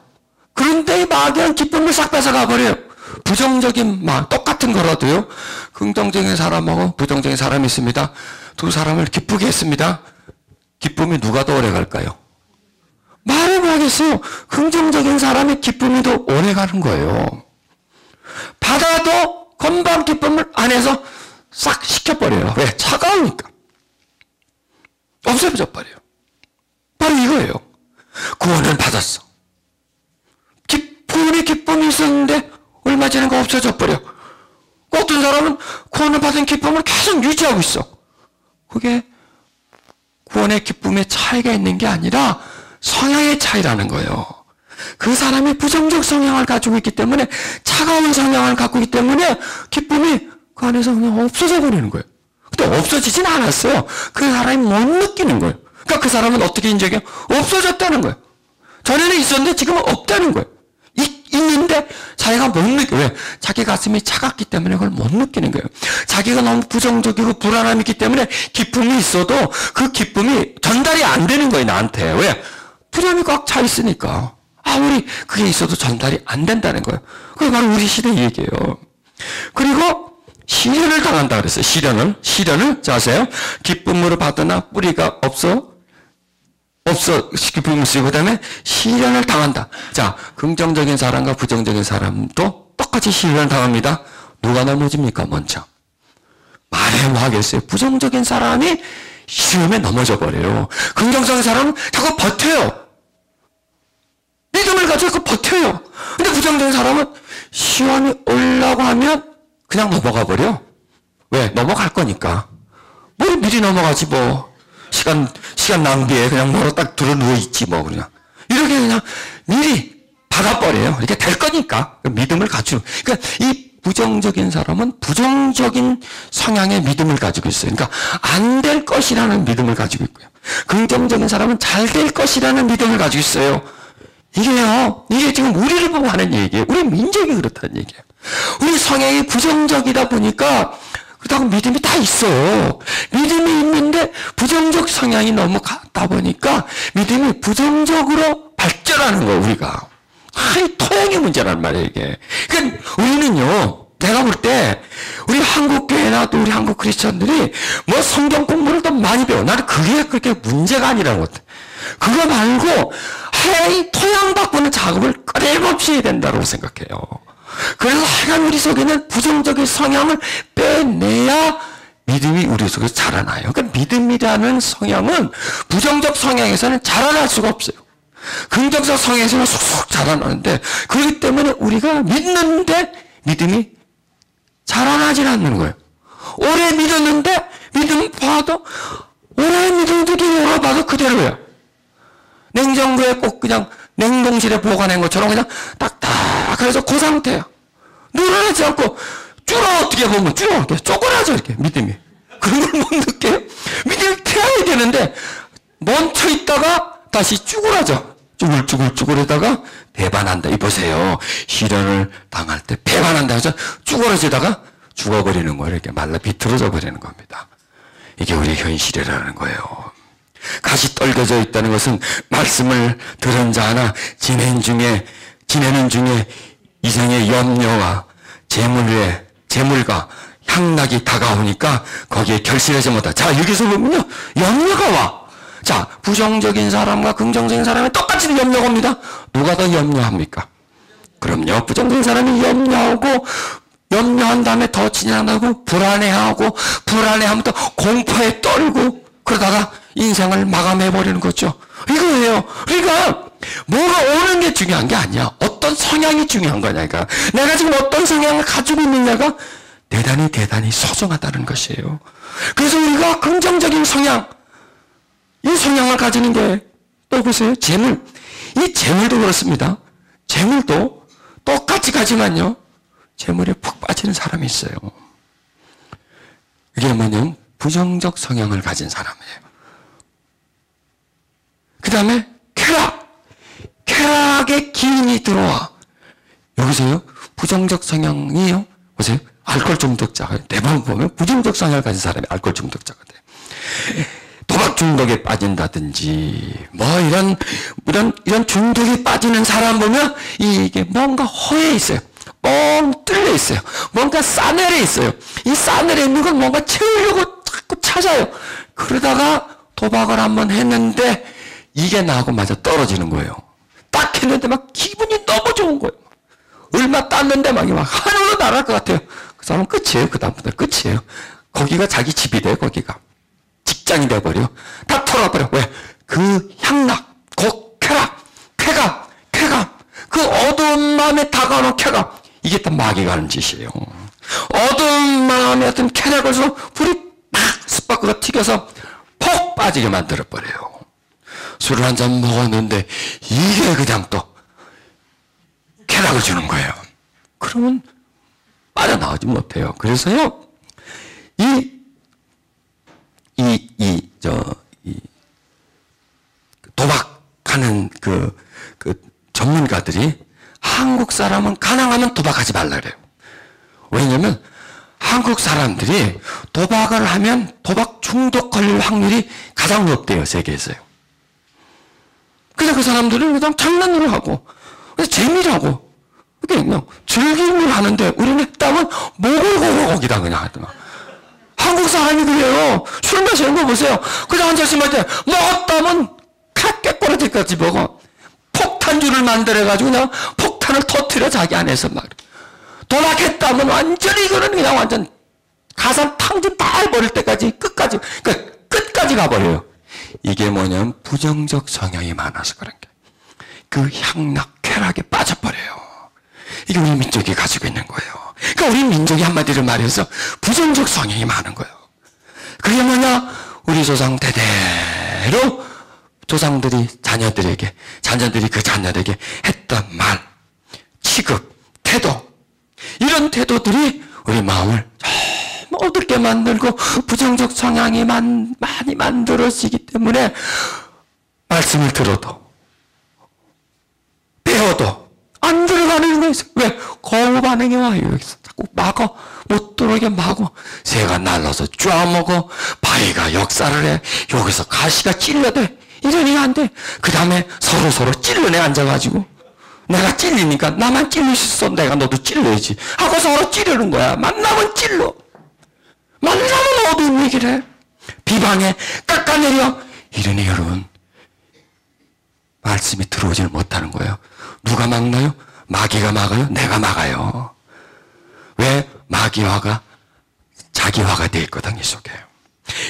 그런데 이 마귀는 기쁨을 싹 뺏어가 버려요. 부정적인 말 똑같은 거라도요. 긍정적인 사람하고 부정적인 사람이 있습니다. 두 사람을 기쁘게 했습니다. 기쁨이 누가 더 오래 갈까요? 말을 하겠어요. 긍정적인 사람의 기쁨이 더 오래 가는 거예요. 받아도 건강 기쁨을 안에서 싹 식혀버려요. 왜? 차가우니까. 없어져 버려요. 바로 이거예요. 구원을 받았어. 구원의 기쁨이 있었는데 얼마 전에 없어져 버려. 어떤 사람은 구원을 받은 기쁨을 계속 유지하고 있어. 그게 구원의 기쁨의 차이가 있는 게 아니라 성향의 차이라는 거예요. 그 사람이 부정적 성향을 가지고 있기 때문에 차가운 성향을 갖고 있기 때문에 기쁨이 그 안에서 그냥 없어져 버리는 거예요. 근데 없어지진 않았어요. 그 사람이 못 느끼는 거예요. 그러니까 그 사람은 어떻게 인정해요? 없어졌다는 거예요. 전에는 있었는데 지금은 없다는 거예요. 있는데 자기가 못 느껴요. 왜? 자기 가슴이 차갑기 때문에 그걸 못 느끼는 거예요. 자기가 너무 부정적이고 불안함이 있기 때문에 기쁨이 있어도 그 기쁨이 전달이 안 되는 거예요. 나한테. 왜? 불안이 꽉 차 있으니까. 아무리 그게 있어도 전달이 안 된다는 거예요. 그게 바로 우리 시대 얘기예요. 그리고 시련을 당한다 그랬어요. 시련을 자 아세요? 기쁨으로 받으나 뿌리가 없어 기쁨을 쓰고 그다음에 시련을 당한다. 자, 긍정적인 사람과 부정적인 사람도 똑같이 시련을 당합니다. 누가 넘어집니까? 먼저 말해 뭐 하겠어요. 부정적인 사람이 시험에 넘어져 버려요. 긍정적인 사람은 자꾸 버텨요. 믿음을 가지고 버텨요. 근데 부정적인 사람은 시험이 오려고 하면 그냥 넘어가 버려. 왜? 넘어갈 거니까. 뭐 미리 넘어가지 뭐. 시간 낭비에 그냥 뭐로 딱 들어 누워있지 뭐 그냥. 이렇게 그냥 미리 받아버려요. 이렇게 될 거니까. 믿음을 가지고. 그러니까 이 부정적인 사람은 부정적인 성향의 믿음을 가지고 있어요. 그러니까 안 될 것이라는 믿음을 가지고 있고요. 긍정적인 사람은 잘 될 것이라는 믿음을 가지고 있어요. 이게 지금 우리를 보고 하는 얘기예요. 우리 민족이 그렇다는 얘기예요. 우리 성향이 부정적이다 보니까 그렇다고 믿음이 다 있어요. 믿음이 있는데 부정적 성향이 너무 가다 보니까 믿음이 부정적으로 발전하는 거예요, 우리가. 이 토양의 문제란 말이에요, 이게. 그러니까 우리는요, 내가 볼 때 우리 한국 교회나 또 우리 한국 크리스천들이 뭐 성경 공부를 더 많이 배워. 나는 그게 그렇게 문제가 아니라는 것 같아. 그거 말고 하얀 토양 바꾸는 작업을 끊임없이 해야 된다고 생각해요. 그래서 하여간 우리 속에는 부정적인 성향을 빼내야 믿음이 우리 속에서 자라나요. 그러니까 믿음이라는 성향은 부정적 성향에서는 자라날 수가 없어요. 긍정적 성향에서는 쑥쑥 자라나는데 그렇기 때문에 우리가 믿는데 믿음이 자라나질 않는 거예요. 오래 믿었는데 믿음 봐도 오래 믿음도 오래 봐도 그대로예요. 냉장고에 꼭 그냥 냉동실에 보관한 것처럼 그냥 딱딱해서 그 상태예요. 늘어나지 않고 줄어. 어떻게 보면 줄어. 이렇게 쪼그라져 이렇게 믿음이. 그런 걸 못 느껴요? 믿음이 태워야 되는데 멈춰 있다가 다시 쭈그라져. 쭈글쭈글쭈글하다가 배반한다. 이 보세요. 시련을 당할 때 배반한다 해서 쭈그러지다가 죽어버리는 거예요. 이렇게 말라 비틀어져 버리는 겁니다. 이게 우리의 현실이라는 거예요. 가시 떨겨져 있다는 것은 말씀을 들은 자 하나 지내는 중에 이생의 염려와 재물과 향락이 다가오니까 거기에 결실하지 못하다. 자, 여기서 보면요. 염려가 와. 자, 부정적인 사람과 긍정적인 사람이 똑같이 염려가 옵니다. 누가 더 염려합니까? 그럼요. 부정적인 사람이 염려한 다음에 더 진행하고 불안해하면 또 공포에 떨고 그러다가 인생을 마감해버리는 거죠. 이거예요. 그러니까 뭐가 오는 게 중요한 게 아니야. 어떤 성향이 중요한 거냐니까. 내가 지금 어떤 성향을 가지고 있느냐가 대단히 소중하다는 것이에요. 그래서 우리가 긍정적인 성향, 이 성향을 가지는 게 또 보세요. 재물. 이 재물도 그렇습니다. 재물도 똑같이 가지만요. 재물에 푹 빠지는 사람이 있어요. 이게 뭐냐면 부정적 성향을 가진 사람이에요. 그 다음에 쾌락의 기운이 들어와. 여기서요. 부정적 성향이요. 보세요. 알코올 중독자가 대부분 보면 부정적 성향을 가진 사람이 알코올 중독자가 돼요. 도박 중독에 빠진다든지 이런 중독에 빠지는 사람 보면 이게 뭔가 허해 있어요. 뻥 뚫려 있어요. 뭔가 싸늘해 있어요. 이 싸늘해 있는 걸 뭔가 채우려고 자꾸 찾아요. 그러다가 도박을 한번 했는데 이게 나하고 맞아 떨어지는 거예요. 딱 했는데 막 기분이 너무 좋은 거예요. 얼마 땄는데 막 하늘로 날아갈 것 같아요. 그 사람은 끝이에요. 그 다음부터 끝이에요. 거기가 자기 집이 돼. 거기가 직장이 돼버려. 다 털어버려. 왜? 그 향락, 쾌감, 그 어두운 마음에 다가오는 쾌감, 이게 다 마귀가 하는 짓이에요. 어두운 마음에 어떤 쾌락을 줘서 불이 팍 스파크가 튀겨서 폭 빠지게 만들어버려요. 술을 한 잔 먹었는데 이게 그냥 또 쾌락을 주는 거예요. 그러면 빠져나오지 못해요. 그래서요, 도박하는 그 전문가들이 한국 사람은 가능하면 도박하지 말라 그래요. 왜냐면 한국 사람들이 도박을 하면 도박 중독 걸릴 확률이 가장 높대요. 세계에서요. 그래서 그 사람들은 그냥 장난으로 하고 재미라고 그냥 즐김을 하는데 우리는 했다면 목을 고고 거기다 그냥 하더만. 한국 사람이 그래요. 술 마시는 거 보세요. 그냥 앉아서 마실 때 먹었다면 깨꼬라지까지 먹어. 폭탄주를 만들어가지고 그냥 폭탄을 터뜨려 자기 안에서 막. 도박했다면 완전히 이거는 그냥 완전 가산 탕진 다 해버릴 때까지 끝까지, 그러니까 끝까지 가버려요. 이게 뭐냐면 부정적 성향이 많아서 그런 게. 그 향락, 쾌락에 빠져버려요. 이게 우리 민족이 가지고 있는 거예요. 그러니까 우리 민족이 한마디로 말해서 부정적 성향이 많은 거예요. 그게 뭐냐? 우리 조상 대대로 조상들이 자녀들이 그 자녀들에게 했던 말, 취급, 태도, 이런 태도들이 우리 마음을 너무 어둡게 만들고 부정적 성향이 많이 만들어지기 때문에 말씀을 들어도 배워도 안 들어가는 거예요. 왜? 거부 반응이 와요. 여기서 자꾸 막어. 못 들어오게 막어. 새가 날라서 쪼아먹어. 바위가 역사를 해. 여기서 가시가 찔러대. 이러니까 안 돼. 그 다음에 서로 찔러내 앉아가지고. 내가 찔리니까 나만 찔릴 수 있어. 내가 너도 찔러야지. 하고 서로 찌르는 거야. 만나면 찔러. 만나면 어두운 얘기를 해. 비방해. 깎아내려. 이러니 여러분, 말씀이 들어오지를 못하는 거예요. 누가 막나요? 마귀가 막아요? 내가 막아요. 왜? 마귀화가 자기화가 되어 있거든, 이 속에.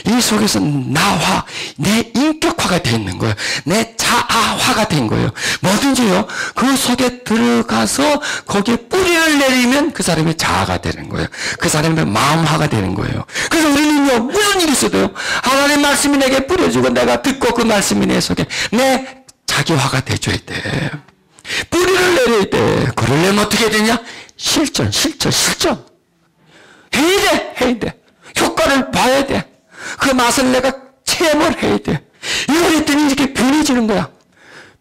이 속에서 나화, 내 인격화가 되어 있는 거예요. 내 자아화가 된 거예요. 뭐든지요, 그 속에 들어가서 거기에 뿌리를 내리면 그 사람의 자아가 되는 거예요. 그 사람의 마음화가 되는 거예요. 그래서 우리는 그러면요, 무슨 일이 있어도요, 하나님 말씀이 내게 뿌려지고 내가 듣고 그 말씀이 내 속에 내 자기화가 돼줘야 돼. 뿌리를 내려야 돼. 그러려면 어떻게 되냐? 실전. 해야 돼. 효과를 봐야 돼. 그 맛을 내가 체험을 해야 돼. 이걸 했더니 이렇게 변해지는 거야.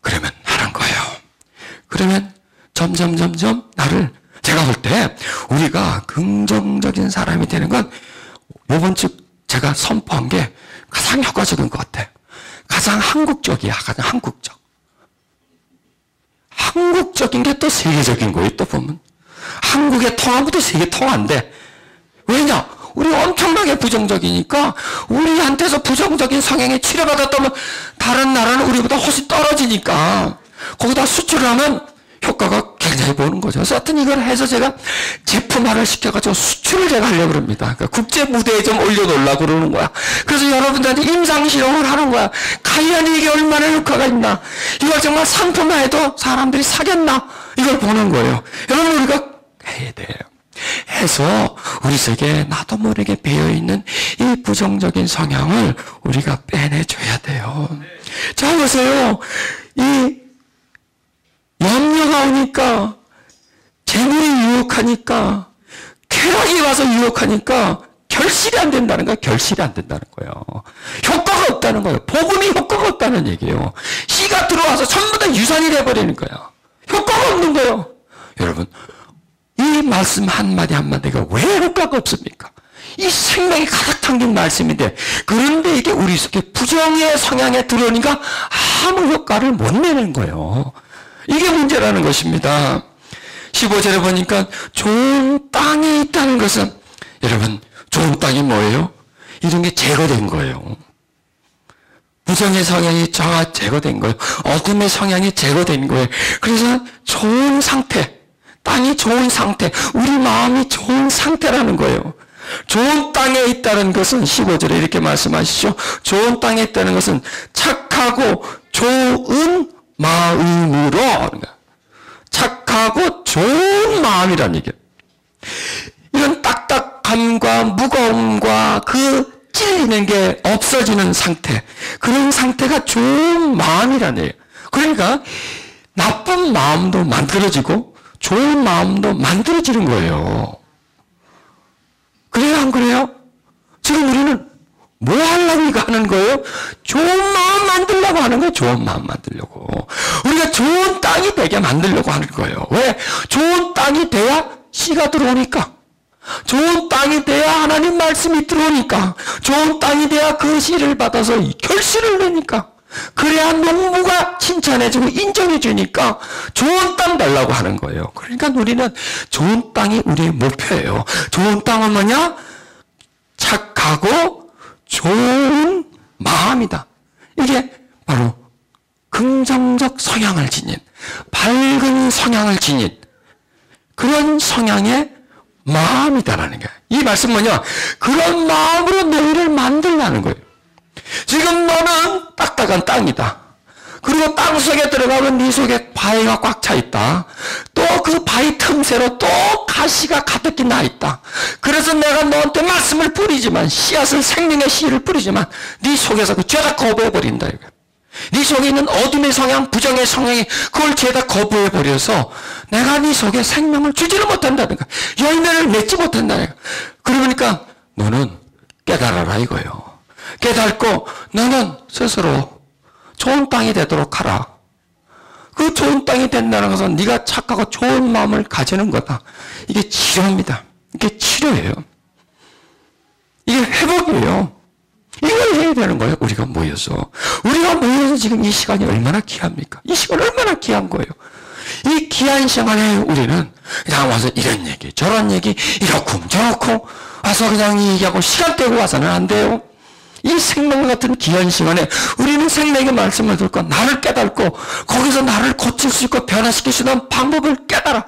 그러면 하는 거예요. 그러면 점점 나를, 제가 볼 때 우리가 긍정적인 사람이 되는 건 이번 주 제가 선포한 게 가장 효과적인 것 같아. 가장 한국적이야. 가장 한국적. 한국적인 게 또 세계적인 거예요. 또 보면 한국에 통한 것도 세계 통한데, 왜냐? 우리 엄청나게 부정적이니까 우리한테서 부정적인 성향에 치료받았다면 다른 나라는 우리보다 훨씬 떨어지니까 거기다 수출을 하면 효과가 굉장히 보는 거죠. 그래서 하여튼 이걸 해서 제가 제품화를 시켜가지고 수출을 제가 하려고 합니다. 그러니까 국제 무대에 좀 올려놓으려고 그러는 거야. 그래서 여러분들한테 임상실험을 하는 거야. 과연 이게 얼마나 효과가 있나? 이걸 정말 상품화해도 사람들이 사겠나? 이걸 보는 거예요. 여러분, 우리가 해야 돼요. 해서 우리 속에 나도 모르게 배어있는 이 부정적인 성향을 우리가 빼내줘야 돼요. 자, 보세요. 이 염려가 오니까, 재물이 유혹하니까, 쾌락이 와서 유혹하니까 결실이 안 된다는 거예요. 결실이 안 된다는 거예요. 효과가 없다는 거예요. 복음이 효과가 없다는 얘기예요. 씨가 들어와서 전부 다 유산이 돼버리는 거예요. 효과가 없는 거예요. 여러분, 이 말씀 한마디 한마디가 왜 효과가 없습니까? 이 생명이 가득 담긴 말씀인데, 그런데 이게 우리 속에 부정의 성향에 들어오니까 아무 효과를 못 내는 거예요. 이게 문제라는 것입니다. 15절에 보니까 좋은 땅에 있다는 것은, 여러분, 좋은 땅이 뭐예요? 이런 게 제거된 거예요. 부정의 성향이 제거된 거예요. 어둠의 성향이 제거된 거예요. 그래서 좋은 상태, 땅이 좋은 상태, 우리 마음이 좋은 상태라는 거예요. 좋은 땅에 있다는 것은 15절에 이렇게 말씀하시죠. 좋은 땅에 있다는 것은 착하고 좋은 마음으로, 착하고 좋은 마음이라는 얘기예요. 이런 딱딱함과 무거움과 그 찔리는 게 없어지는 상태, 그런 상태가 좋은 마음이라는 얘기예요. 그러니까 나쁜 마음도 만들어지고 좋은 마음도 만들어지는 거예요. 그래요, 안 그래요? 지금 우리는 뭐 하려고 이거 하는 거예요? 좋은 마음 만들려고 하는 거예요. 좋은 마음 만들려고. 우리가 좋은 땅이 되게 만들려고 하는 거예요. 왜? 좋은 땅이 돼야 씨가 들어오니까. 좋은 땅이 돼야 하나님 말씀이 들어오니까. 좋은 땅이 돼야 그 씨를 받아서 결실을 내니까. 그래야 농부가 칭찬해주고 인정해주니까 좋은 땅 달라고 하는 거예요. 그러니까 우리는 좋은 땅이 우리의 목표예요. 좋은 땅은 뭐냐? 착하고 좋은 마음이다. 이게 바로 긍정적 성향을 지닌, 밝은 성향을 지닌 그런 성향의 마음이다라는 거예요. 이 말씀 뭐냐? 그런 마음으로 너희를 만들라는 거예요. 지금 너는 딱딱한 땅이다. 그리고 땅 속에 들어가면 네 속에 바위가 꽉 차 있다. 또 그 바위 틈새로 또 가시가 가득히 나 있다. 그래서 내가 너한테 말씀을 뿌리지만, 씨앗을, 생명의 씨를 뿌리지만 네 속에서 그 죄다 거부해버린다. 네 속에 있는 어둠의 성향, 부정의 성향이 그걸 죄다 거부해버려서 내가 네 속에 생명을 주지를 못한다는 거야. 열매를 맺지 못한다는 거야. 그러니까 너는 깨달아라 이거예요. 깨닫고 너는 스스로 좋은 땅이 되도록 하라. 그 좋은 땅이 된다는 것은 네가 착하고 좋은 마음을 가지는 거다. 이게 치료입니다. 이게 치료예요. 이게 회복이에요. 이걸 해야 되는 거예요. 우리가 모여서 지금 이 시간이 얼마나 귀합니까? 이 시간 얼마나 귀한 거예요. 이 귀한 시간에 우리는 그냥 와서 이런 얘기 저런 얘기 이렇고 저렇고 와서 그냥 얘기하고 시간 떼고 와서는 안 돼요. 이 생명 같은 귀한 시간에 우리는 생명의 말씀을 듣고 나를 깨닫고 거기서 나를 고칠 수 있고 변화시킬 수 있는 방법을 깨달아.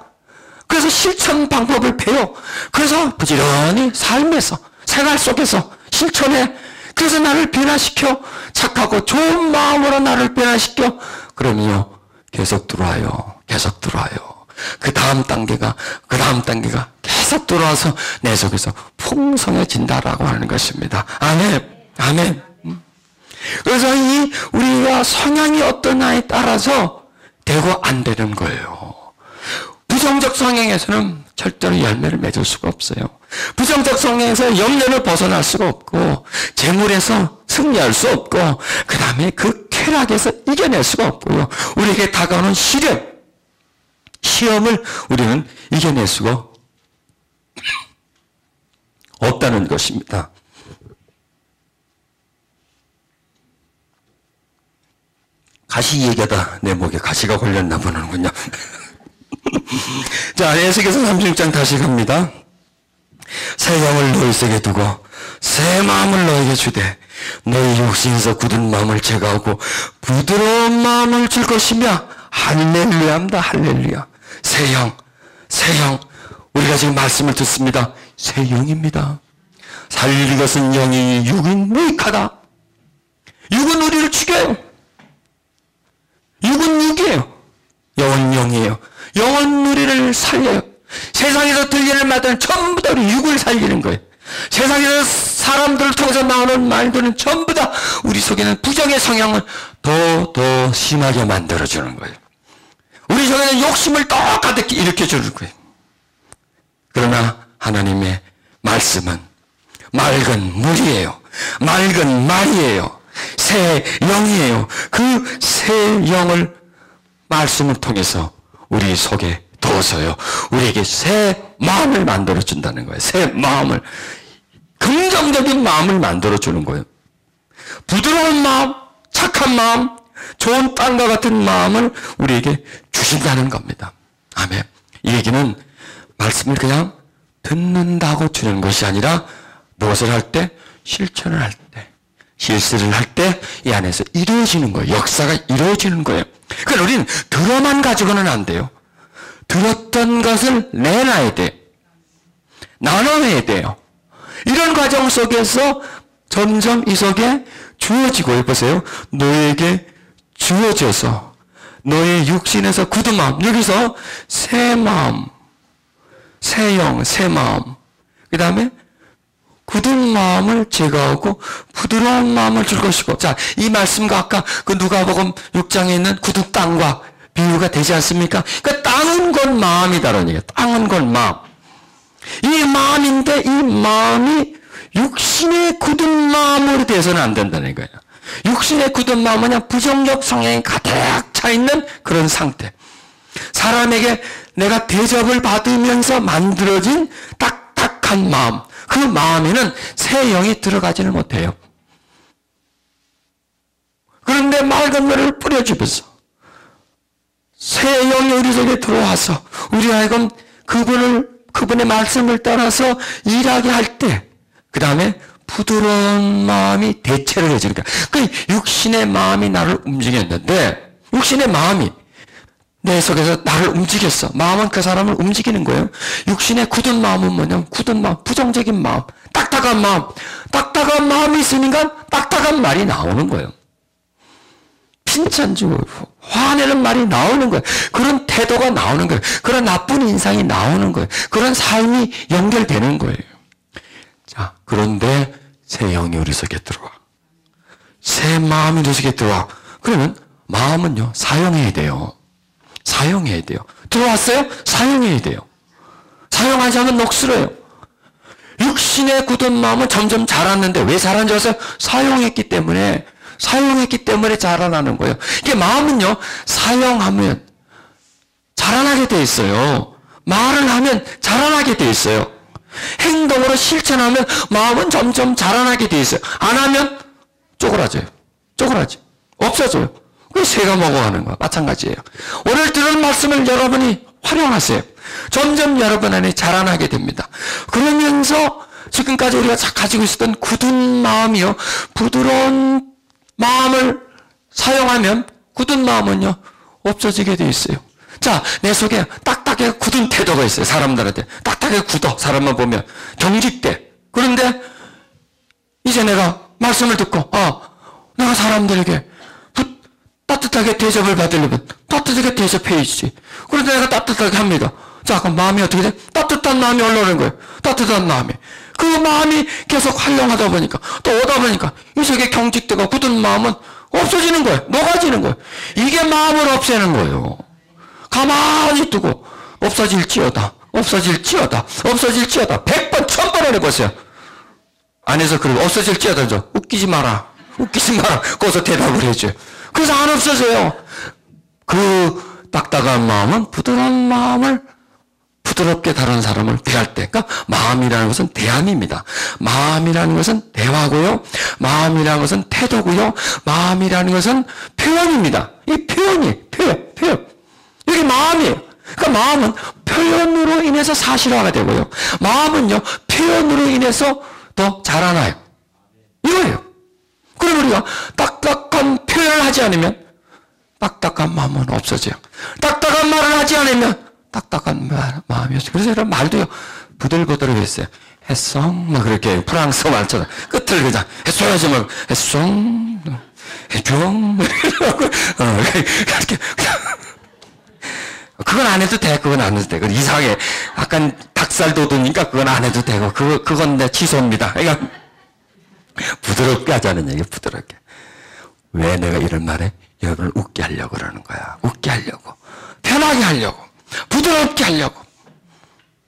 그래서 실천 방법을 배워. 그래서 부지런히 삶에서, 생활 속에서 실천해. 그래서 나를 변화시켜. 착하고 좋은 마음으로 나를 변화시켜. 그러면요, 계속 들어와요. 계속 들어와요. 그 다음 단계가 계속 싹 들어와서 내 속에서 풍성해진다라고 하는 것입니다. 아멘. 아멘. 그래서 이 우리가 성향이 어떠냐에 따라서 되고 안 되는 거예요. 부정적 성향에서는 절대로 열매를 맺을 수가 없어요. 부정적 성향에서 영련을 벗어날 수가 없고, 재물에서 승리할 수 없고, 그 다음에 그 쾌락에서 이겨낼 수가 없고요. 우리에게 다가오는 시험을 우리는 이겨낼 수가 없다는 것입니다. 가시 얘기하다 내 목에 가시가 걸렸나 보는군요. 자, 에스겔서 36장 다시 갑니다. 새 영을 너희 속에 두고 새 마음을 너에게 주되 너희 육신에서 굳은 마음을 제거하고 부드러운 마음을 줄 것이며, 할렐루야입니다. 할렐루야. 새 영, 새 영. 우리가 지금 말씀을 듣습니다. 새 영입니다. 살릴 것은 영이 육은 무익하다. 육은 우리를 죽여요. 육은 육이에요. 영은 영이에요. 영은 우리를 살려요. 세상에서 들리는 말들은 전부 다 우리 육을 살리는 거예요. 세상에서 사람들을 통해서 나오는 말들은 전부 다 우리 속에는 부정의 성향을 더 심하게 만들어주는 거예요. 우리 속에는 욕심을 더 가득히 일으켜주는 거예요. 그러나 하나님의 말씀은 맑은 물이에요. 맑은 말이에요. 새 영이에요. 그 새 영을 말씀을 통해서 우리 속에 둬서요, 우리에게 새 마음을 만들어준다는 거예요. 새 마음을, 긍정적인 마음을 만들어주는 거예요. 부드러운 마음, 착한 마음, 좋은 땅과 같은 마음을 우리에게 주신다는 겁니다. 아멘. 이 얘기는 말씀을 그냥 듣는다고 주는 것이 아니라 무엇을 할 때? 실천을 할 때, 실수를 할 때 이 안에서 이루어지는 거예요. 역사가 이루어지는 거예요. 그러니까 우리는 들어만 가지고는 안 돼요. 들었던 것을 내놔야 돼. 나눠야 돼요. 이런 과정 속에서 점점 이 속에 주어지고, 보세요. 너에게 주어져서 너의 육신에서 굳은 마음, 여기서 새 마음, 새 영, 새 마음, 그 다음에 굳은 마음을 제거하고 부드러운 마음을 줄 것이고. 자, 이 말씀과 아까 그 누가복음 6장에 있는 굳은 땅과 비유가 되지 않습니까? 그러니까 땅은 건 마음이다라는 얘기예요. 땅은 건 마음. 이 마음인데 이 마음이 육신의 굳은 마음으로 돼서는 안 된다는 거예요. 육신의 굳은 마음은 그냥 부정적 성향이 가득 차 있는 그런 상태. 사람에게 내가 대접을 받으면서 만들어진 딱딱한 마음, 그 마음에는 새 영이 들어가지는 못해요. 그런데 맑은 물을 뿌려주면서 새 영이 우리 속에 들어와서 우리 하여금 그분의 말씀을 따라서 일하게 할 때, 그 다음에 부드러운 마음이 대체를 해주는 거야. 그 육신의 마음이 나를 움직였는데, 육신의 마음이 내 속에서 나를 움직였어. 마음은 그 사람을 움직이는 거예요. 육신의 굳은 마음은 뭐냐면, 굳은 마음, 부정적인 마음, 딱딱한 마음. 딱딱한 마음이 있으니까 딱딱한 말이 나오는 거예요. 칭찬 주고 화내는 말이 나오는 거예요. 그런 태도가 나오는 거예요. 그런 나쁜 인상이 나오는 거예요. 그런 삶이 연결되는 거예요. 자, 그런데 새 영이 우리 속에 들어와. 새 마음이 우리 속에 들어와. 그러면 마음은요, 사용해야 돼요. 사용해야 돼요. 들어왔어요? 사용해야 돼요. 사용하지 않으면 녹슬어요. 육신의 굳은 마음은 점점 자랐는데 왜 자란지 아세요? 사용했기 때문에 자라나는 거예요. 이게 마음은요, 사용하면 자라나게 돼 있어요. 말을 하면 자라나게 돼 있어요. 행동으로 실천하면 마음은 점점 자라나게 돼 있어요. 안 하면 쪼그라져요. 없어져요. 그게 새가 먹어가는 거야. 마찬가지예요. 오늘 들은 말씀을 여러분이 활용하세요. 점점 여러분 안에 자라나게 됩니다. 그러면서 지금까지 우리가 가지고 있었던 굳은 마음이요, 부드러운 마음을 사용하면 굳은 마음은요, 없어지게 돼 있어요. 자, 내 속에 딱딱하게 굳은 태도가 있어요. 사람들한테 딱딱하게 굳어. 사람만 보면 경직돼. 그런데 이제 내가 말씀을 듣고 내가 사람들에게 따뜻하게 대접을 받으려면 따뜻하게 대접해야지. 그런데 내가 따뜻하게 합니다. 자, 그럼 마음이 어떻게 돼? 따뜻하게 따뜻한 마음이 올라오는 거예요. 따뜻한 마음이. 그 마음이 계속 활용하다 보니까, 또 오다 보니까 이 속에 경직되고 굳은 마음은 없어지는 거예요. 녹아지는 거예요. 이게 마음을 없애는 거예요. 가만히 두고 없어질지어다, 없어질지어다, 없어질지어다 100번, 1000번을 해보세요. 안에서 그러고 없어질지어다. 웃기지 마라, 웃기지 마라. 거기서 대답을 해줘요. 그래서 안 없어져요. 그 딱딱한 마음은 부드러운 마음을 부드럽게 다른 사람을 대할 때, 그러니까 마음이라는 것은 대함입니다. 마음이라는 것은 대화고요. 마음이라는 것은 태도고요. 마음이라는 것은 표현입니다. 이 표현이 표현. 이게 마음이에요. 그러니까 마음은 표현으로 인해서 사실화가 되고요. 마음은요, 표현으로 인해서 더 자라나요. 이거예요. 그럼 우리가 딱딱한 표현을 하지 않으면 딱딱한 마음은 없어져요. 딱딱한 말을 하지 않으면 딱딱한 마음이 없어요. 그래서 이런 말도요, 부들부들 했어요. 했송, 막 그렇게 프랑스 말처럼 끝을 그냥 했어야지, 막 했송, 해종, 이렇게. 그건 안 해도 돼. 그건 안 해도 돼. 그건 이상해. 약간 닭살 돋으니까 그건 안 해도 되고, 그건 내 취소입니다. 그러니까 부드럽게 하자는 얘기예요. 부드럽게. 왜 내가 이런 말에 여러분을 웃게 하려고 그러는 거야. 웃게 하려고. 편하게 하려고. 부드럽게 하려고.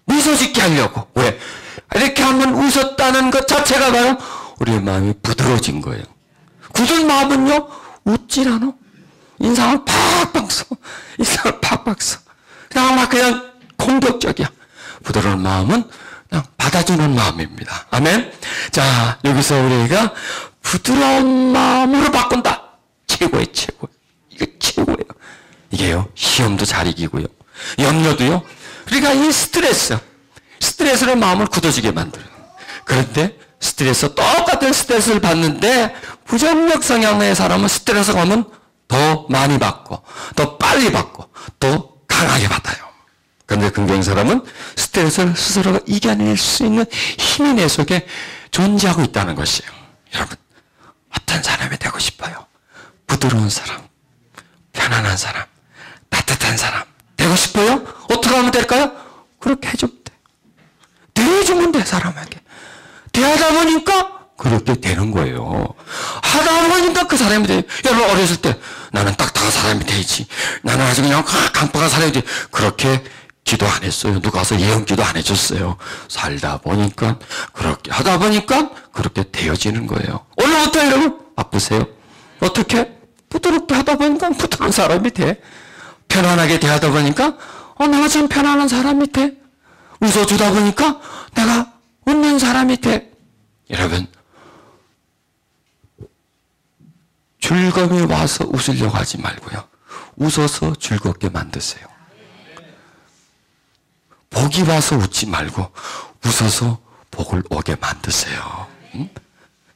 미소 짓게 하려고. 왜? 이렇게 한번 웃었다는 것 자체가 바로 우리의 마음이 부드러워진 거예요. 굳은 마음은요, 웃질 않아. 인상을 팍팍 써. 인상을 팍팍 써. 그냥 공격적이야. 부드러운 마음은 그냥 받아주는 마음입니다. 아멘? 자, 여기서 우리가 부드러운 마음으로 바꾼다. 최고예요, 최고. 이게 최고예요. 이게요, 시험도 잘 이기고요. 염려도요. 그러니까 이 스트레스로 마음을 굳어지게 만들어요. 그런데 똑같은 스트레스를 받는데 부정력 성향의 사람은 스트레스 가면 더 많이 받고, 더 빨리 받고, 더 강하게 받아요. 그런데 긍정 사람은 스트레스를 스스로가 이겨낼 수 있는 힘이 내 속에 존재하고 있다는 것이에요. 여러분, 어떤 사람이 되고 싶어요? 부드러운 사람, 편안한 사람, 따뜻한 사람 되고 싶어요? 어떻게 하면 될까요? 그렇게 해주면 돼. 대해주면 돼, 사람에게. 대하다 보니까 그렇게 되는 거예요. 하다 보니까 그 사람이 돼요. 여러분, 어렸을 때 나는 딱딱한 사람이 되지, 나는 아주 그냥 강팍한 사람이 되지, 그렇게 기도 안 했어요. 누가 와서 예언 기도 안 해줬어요. 살다 보니까, 그렇게 하다 보니까 그렇게 되어지는 거예요. 오늘부터 여러분 바쁘세요. 어떻게? 부드럽게 하다 보니까 부드러운 사람이 돼. 편안하게 대하다 보니까 내가 좀 편안한 사람이 돼. 웃어주다 보니까 내가 웃는 사람이 돼. 여러분, 즐거움이 와서 웃으려고 하지 말고요, 웃어서 즐겁게 만드세요. 복이 와서 웃지 말고 웃어서 복을 오게 만드세요.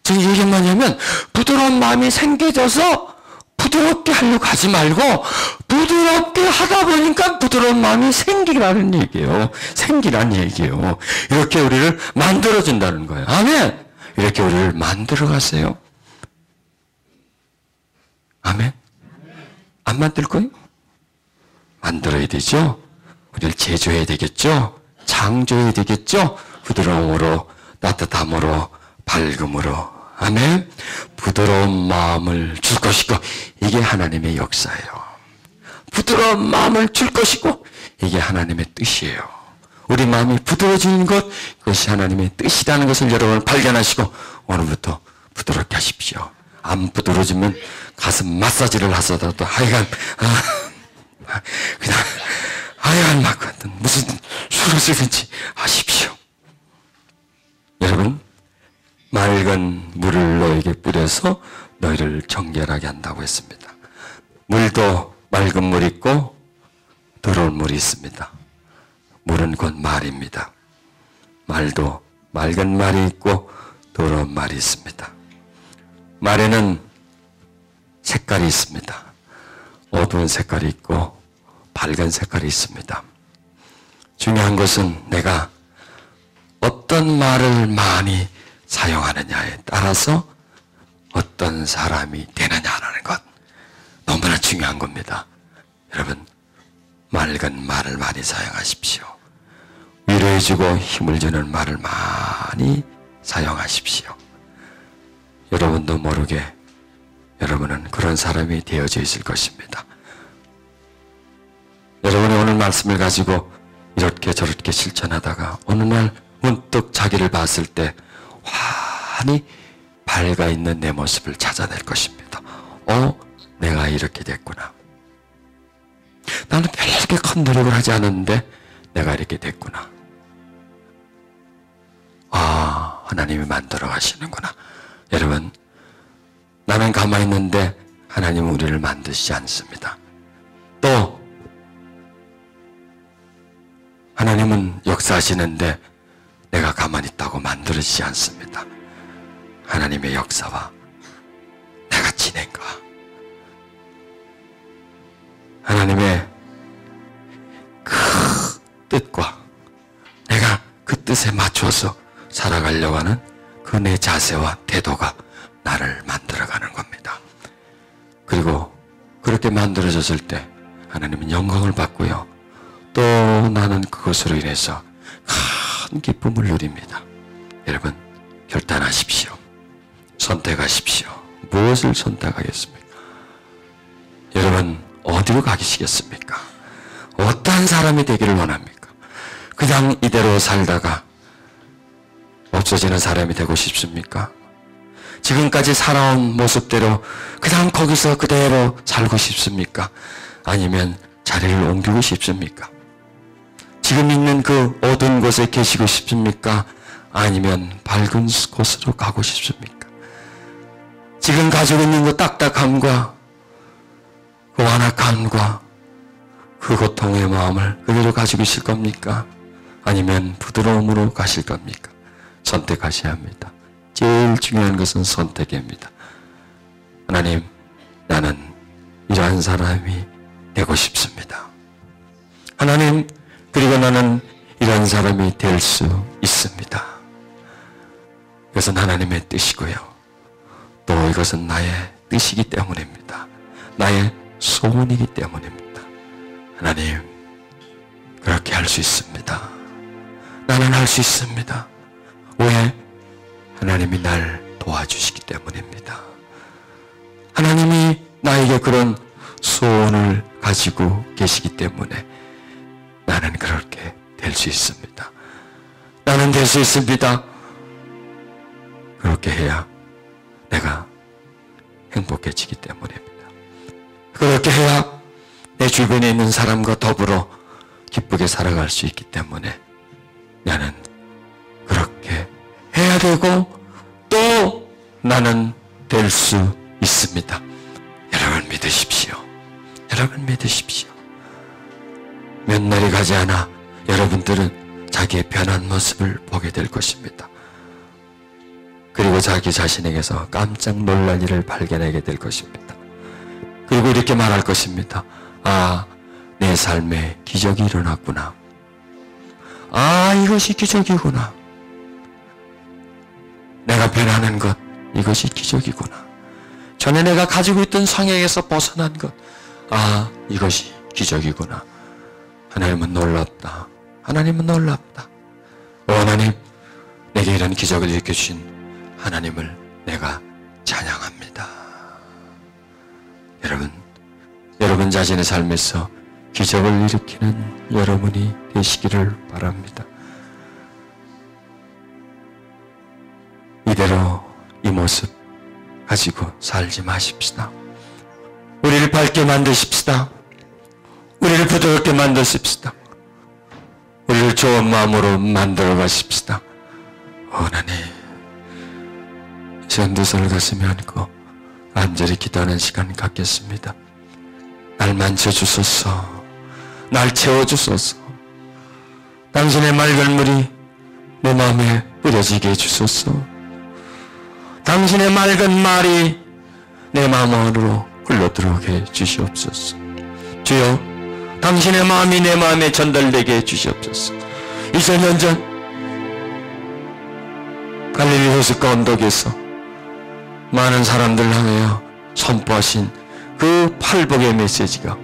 지금 이게 뭐냐면, 부드러운 마음이 생겨져서 부드럽게 하려고 하지 말고 부드럽게 하다 보니까 부드러운 마음이 생기라는 얘기예요. 생기라는 얘기예요. 이렇게 우리를 만들어준다는 거예요. 아멘. 이렇게 우리를 만들어 가세요. 아멘. 안 만들 거예요? 만들어야 되죠. 우리를 제조해야 되겠죠. 창조해야 되겠죠. 부드러움으로, 따뜻함으로, 밝음으로. 아멘. 부드러운 마음을 줄 것이고, 이게 하나님의 역사예요. 부드러운 마음을 줄 것이고, 이게 하나님의 뜻이에요. 우리 마음이 부드러워지는 것, 그것이 하나님의 뜻이라는 것을 여러분 발견하시고 오늘부터 부드럽게 하십시오. 안 부드러워지면 가슴 마사지를 하서라도 하여간 그냥 하여간 막 무슨 술을 쓰든지 하십시오. 여러분, 맑은 물을 너에게 뿌려서 너희를 정결하게 한다고 했습니다. 물도 맑은 물이 있고 더러운 물이 있습니다. 물은 곧 말입니다. 말도 맑은 말이 있고 더러운 말이 있습니다. 말에는 색깔이 있습니다. 어두운 색깔이 있고 밝은 색깔이 있습니다. 중요한 것은 내가 어떤 말을 많이 사용하느냐에 따라서 어떤 사람이 되느냐라는 것, 너무나 중요한 겁니다. 여러분, 맑은 말을 많이 사용하십시오. 위로의 위로해주고 힘을 주는 말을 많이 사용하십시오. 여러분도 모르게 여러분은 그런 사람이 되어져 있을 것입니다. 여러분이 오늘 말씀을 가지고 이렇게 저렇게 실천하다가 어느 날 문득 자기를 봤을 때 환히 밝아 있는 내 모습을 찾아낼 것입니다. 내가 이렇게 됐구나. 나는 별로 이렇게 큰 노력을 하지 않았는데 내가 이렇게 됐구나. 하나님이 만들어 가시는구나. 여러분, 나는 가만히 있는데 하나님은 우리를 만드시지 않습니다. 또 하나님은 역사하시는데 내가 가만히 있다고 만들어지지 않습니다. 하나님의 역사와 내가 진행과 하나님의 그 뜻과 내가 그 뜻에 맞춰서 살아가려고 하는 그 내 자세와 태도가 나를 만들어가는 겁니다. 그리고 그렇게 만들어졌을 때 하나님은 영광을 받고요. 또 나는 그것으로 인해서 큰 기쁨을 누립니다. 여러분, 결단하십시오. 선택하십시오. 무엇을 선택하겠습니까? 여러분, 어디로 가시겠습니까? 어떠한 사람이 되기를 원합니까? 그냥 이대로 살다가 없어지는 사람이 되고 싶습니까? 지금까지 살아온 모습대로 그냥 거기서 그대로 살고 싶습니까? 아니면 자리를 옮기고 싶습니까? 지금 있는 그 어두운 곳에 계시고 싶습니까? 아니면 밝은 곳으로 가고 싶습니까? 지금 가지고 있는 그 딱딱함과 그 완악함과 그 고통의 마음을 그대로 가지고 있을 겁니까? 아니면 부드러움으로 가실 겁니까? 선택하셔야 합니다. 제일 중요한 것은 선택입니다. 하나님, 나는 이러한 사람이 되고 싶습니다. 하나님, 그리고 나는 이런 사람이 될 수 있습니다. 이것은 하나님의 뜻이고요. 또 이것은 나의 뜻이기 때문입니다. 나의 소원이기 때문입니다. 하나님, 그렇게 할 수 있습니다. 나는 할 수 있습니다. 왜? 하나님이 날 도와주시기 때문입니다. 하나님이 나에게 그런 소원을 가지고 계시기 때문에 나는 그렇게 될 수 있습니다. 나는 될 수 있습니다. 그렇게 해야 내가 행복해지기 때문입니다. 그렇게 해야 내 주변에 있는 사람과 더불어 기쁘게 살아갈 수 있기 때문에 나는 그렇게 해야 되고 또 나는 될 수 있습니다. 여러분 믿으십시오. 여러분 믿으십시오. 몇 날이 가지 않아 여러분들은 자기의 변한 모습을 보게 될 것입니다. 그리고 자기 자신에게서 깜짝 놀랄 일을 발견하게 될 것입니다. 그리고 이렇게 말할 것입니다. 내 삶에 기적이 일어났구나. 이것이 기적이구나. 내가 변하는 것, 이것이 기적이구나. 전에 내가 가지고 있던 성향에서 벗어난 것, 이것이 기적이구나. 하나님은 놀랍다. 하나님은 놀랍다. 하나님, 내게 이런 기적을 일으켜주신 하나님을 내가 찬양합니다. 여러분 자신의 삶에서 기적을 일으키는 여러분이 되시기를 바랍니다. 이대로 이 모습 가지고 살지 마십시다. 우리를 밝게 만드십시다. 우리를 부드럽게 만드십시다. 우리를 좋은 마음으로 만들어 가십시다. 하나님, 시간 두 손을 가슴에 안고 간절히 기도하는 시간 갖겠습니다. 날 만져주소서. 날 채워주소서. 당신의 맑은 물이 내 마음에 뿌려지게 해주소서. 당신의 맑은 말이 내 마음 안으로 흘러들어오게 해주시옵소서. 주여, 당신의 마음이 내 마음에 전달되게 해주시옵소서. 2000년 전 갈릴리 호숫가 언덕에서 많은 사람들 향하여 선포하신 그 팔복의 메시지가,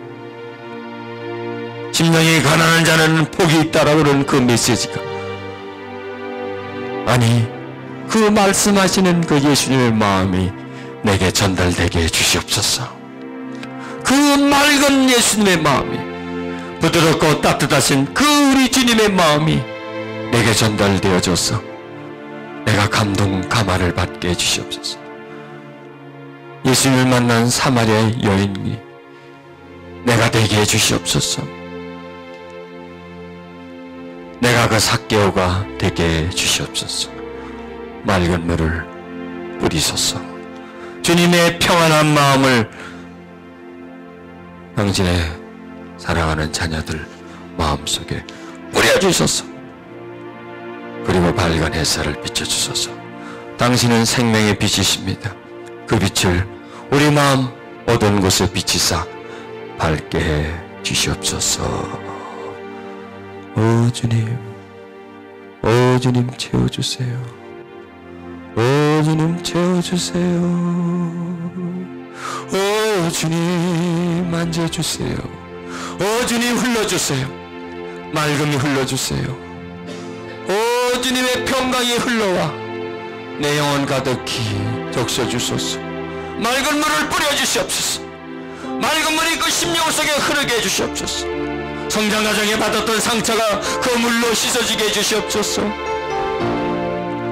심령이 가난한 자는 복이 있다라고 하는 그 메시지가 아니, 그 말씀하시는 그 예수님의 마음이 내게 전달되게 해주시옵소서. 그 맑은 예수님의 마음이, 부드럽고 따뜻하신 그 우리 주님의 마음이 내게 전달되어져서 내가 감동 감화를 받게 해주시옵소서. 예수님을 만난 사마리아 여인이 내가 되게 해주시옵소서. 내가 그 삭개오가 되게 해주시옵소서. 맑은 물을 뿌리소서. 주님의 평안한 마음을 당신의 사랑하는 자녀들 마음속에 뿌려주소서. 그리고 밝은 햇살을 비춰주소서. 당신은 생명의 빛이십니다. 그 빛을 우리 마음 어두운 곳에 비치사 밝게 해 주시옵소서. 오 주님, 오 주님 채워주세요. 오 주님 채워주세요. 오 주님 만져주세요. 오 주님 흘러주세요. 맑음이 흘러주세요. 오 주님의 평강이 흘러와 내 영혼 가득히 적셔주소서. 맑은 물을 뿌려주시옵소서. 맑은 물이 그 심령 속에 흐르게 해주시옵소서. 성장 과정에 받았던 상처가 그 물로 씻어지게 해주시옵소서.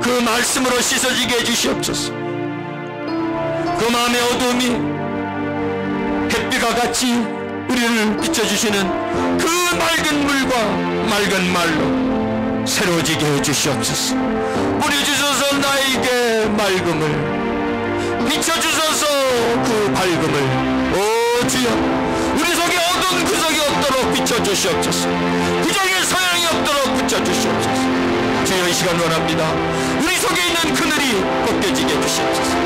그 말씀으로 씻어지게 해주시옵소서. 그 마음의 어두움이 햇빛과 같이 우리를 비춰주시는 그 맑은 물과 맑은 말로 새로워지게 해주시옵소서. 뿌려주셔서 나에게 맑음을, 비춰주셔서 그 밝음을. 오 주여, 우리 속에 어두운 구석이 없도록 비춰주시옵소서. 부정의 서양이 없도록 비춰주시옵소서. 주여, 이 시간 원합니다. 우리 속에 있는 그늘이 벗겨지게 해주시옵소서.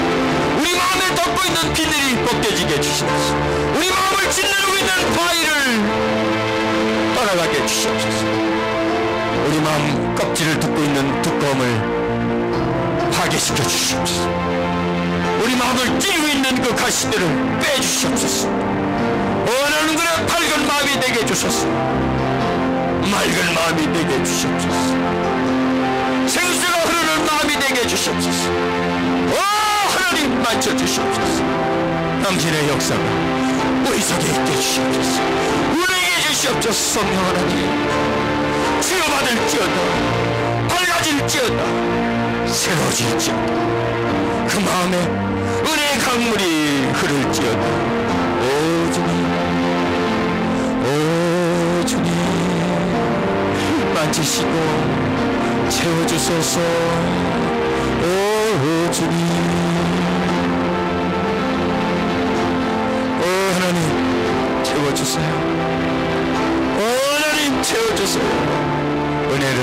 우리 마음에 덮고 있는 비늘이 벗겨지게 해주시옵소서. 우리 마음을 짓누르고 있는 바위를 떠나가게 해주시옵소서. 우리 마음 껍질을 덮고 있는 두꺼움을 파괴시켜 주시옵소서. 우리 마음을 찌르고 있는 그 가시들을 빼주시옵소서. 원하는 그의 밝은 마음이 되게 해주소서. 맑은 마음이 되게 해주시옵소서. 생수가 흐르는 마음이 되게 해주시옵소서. 오 하나님 만져주시옵소서. 당신의 역사가 우리 속에 있게 해주시옵소서. 운행해 주시옵소서. 성령 하나님, 치유받을지어다, 밝아질지어다, 새로워질지어다. 그 마음에 은혜의 강물이 흐를지어다. 오 주님, 오 주님 만지시고 채워주소서. 오 주님, 오 하나님 채워주세요. 오 하나님 채워주세요. 은혜를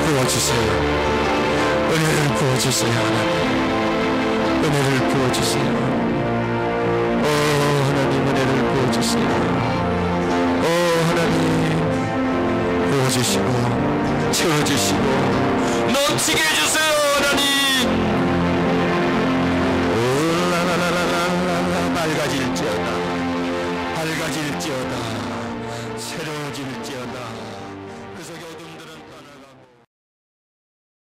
부어주세요. 은혜를 부어주세요. 하나님 은혜를 부어주세요. 오 하나님 은혜를 부어주세요. 오 하나님 부어주시고 채워주시고 넘치게 해주세요. 하나님 오 라라라라라라 밝아질지어다, 밝아질지어다.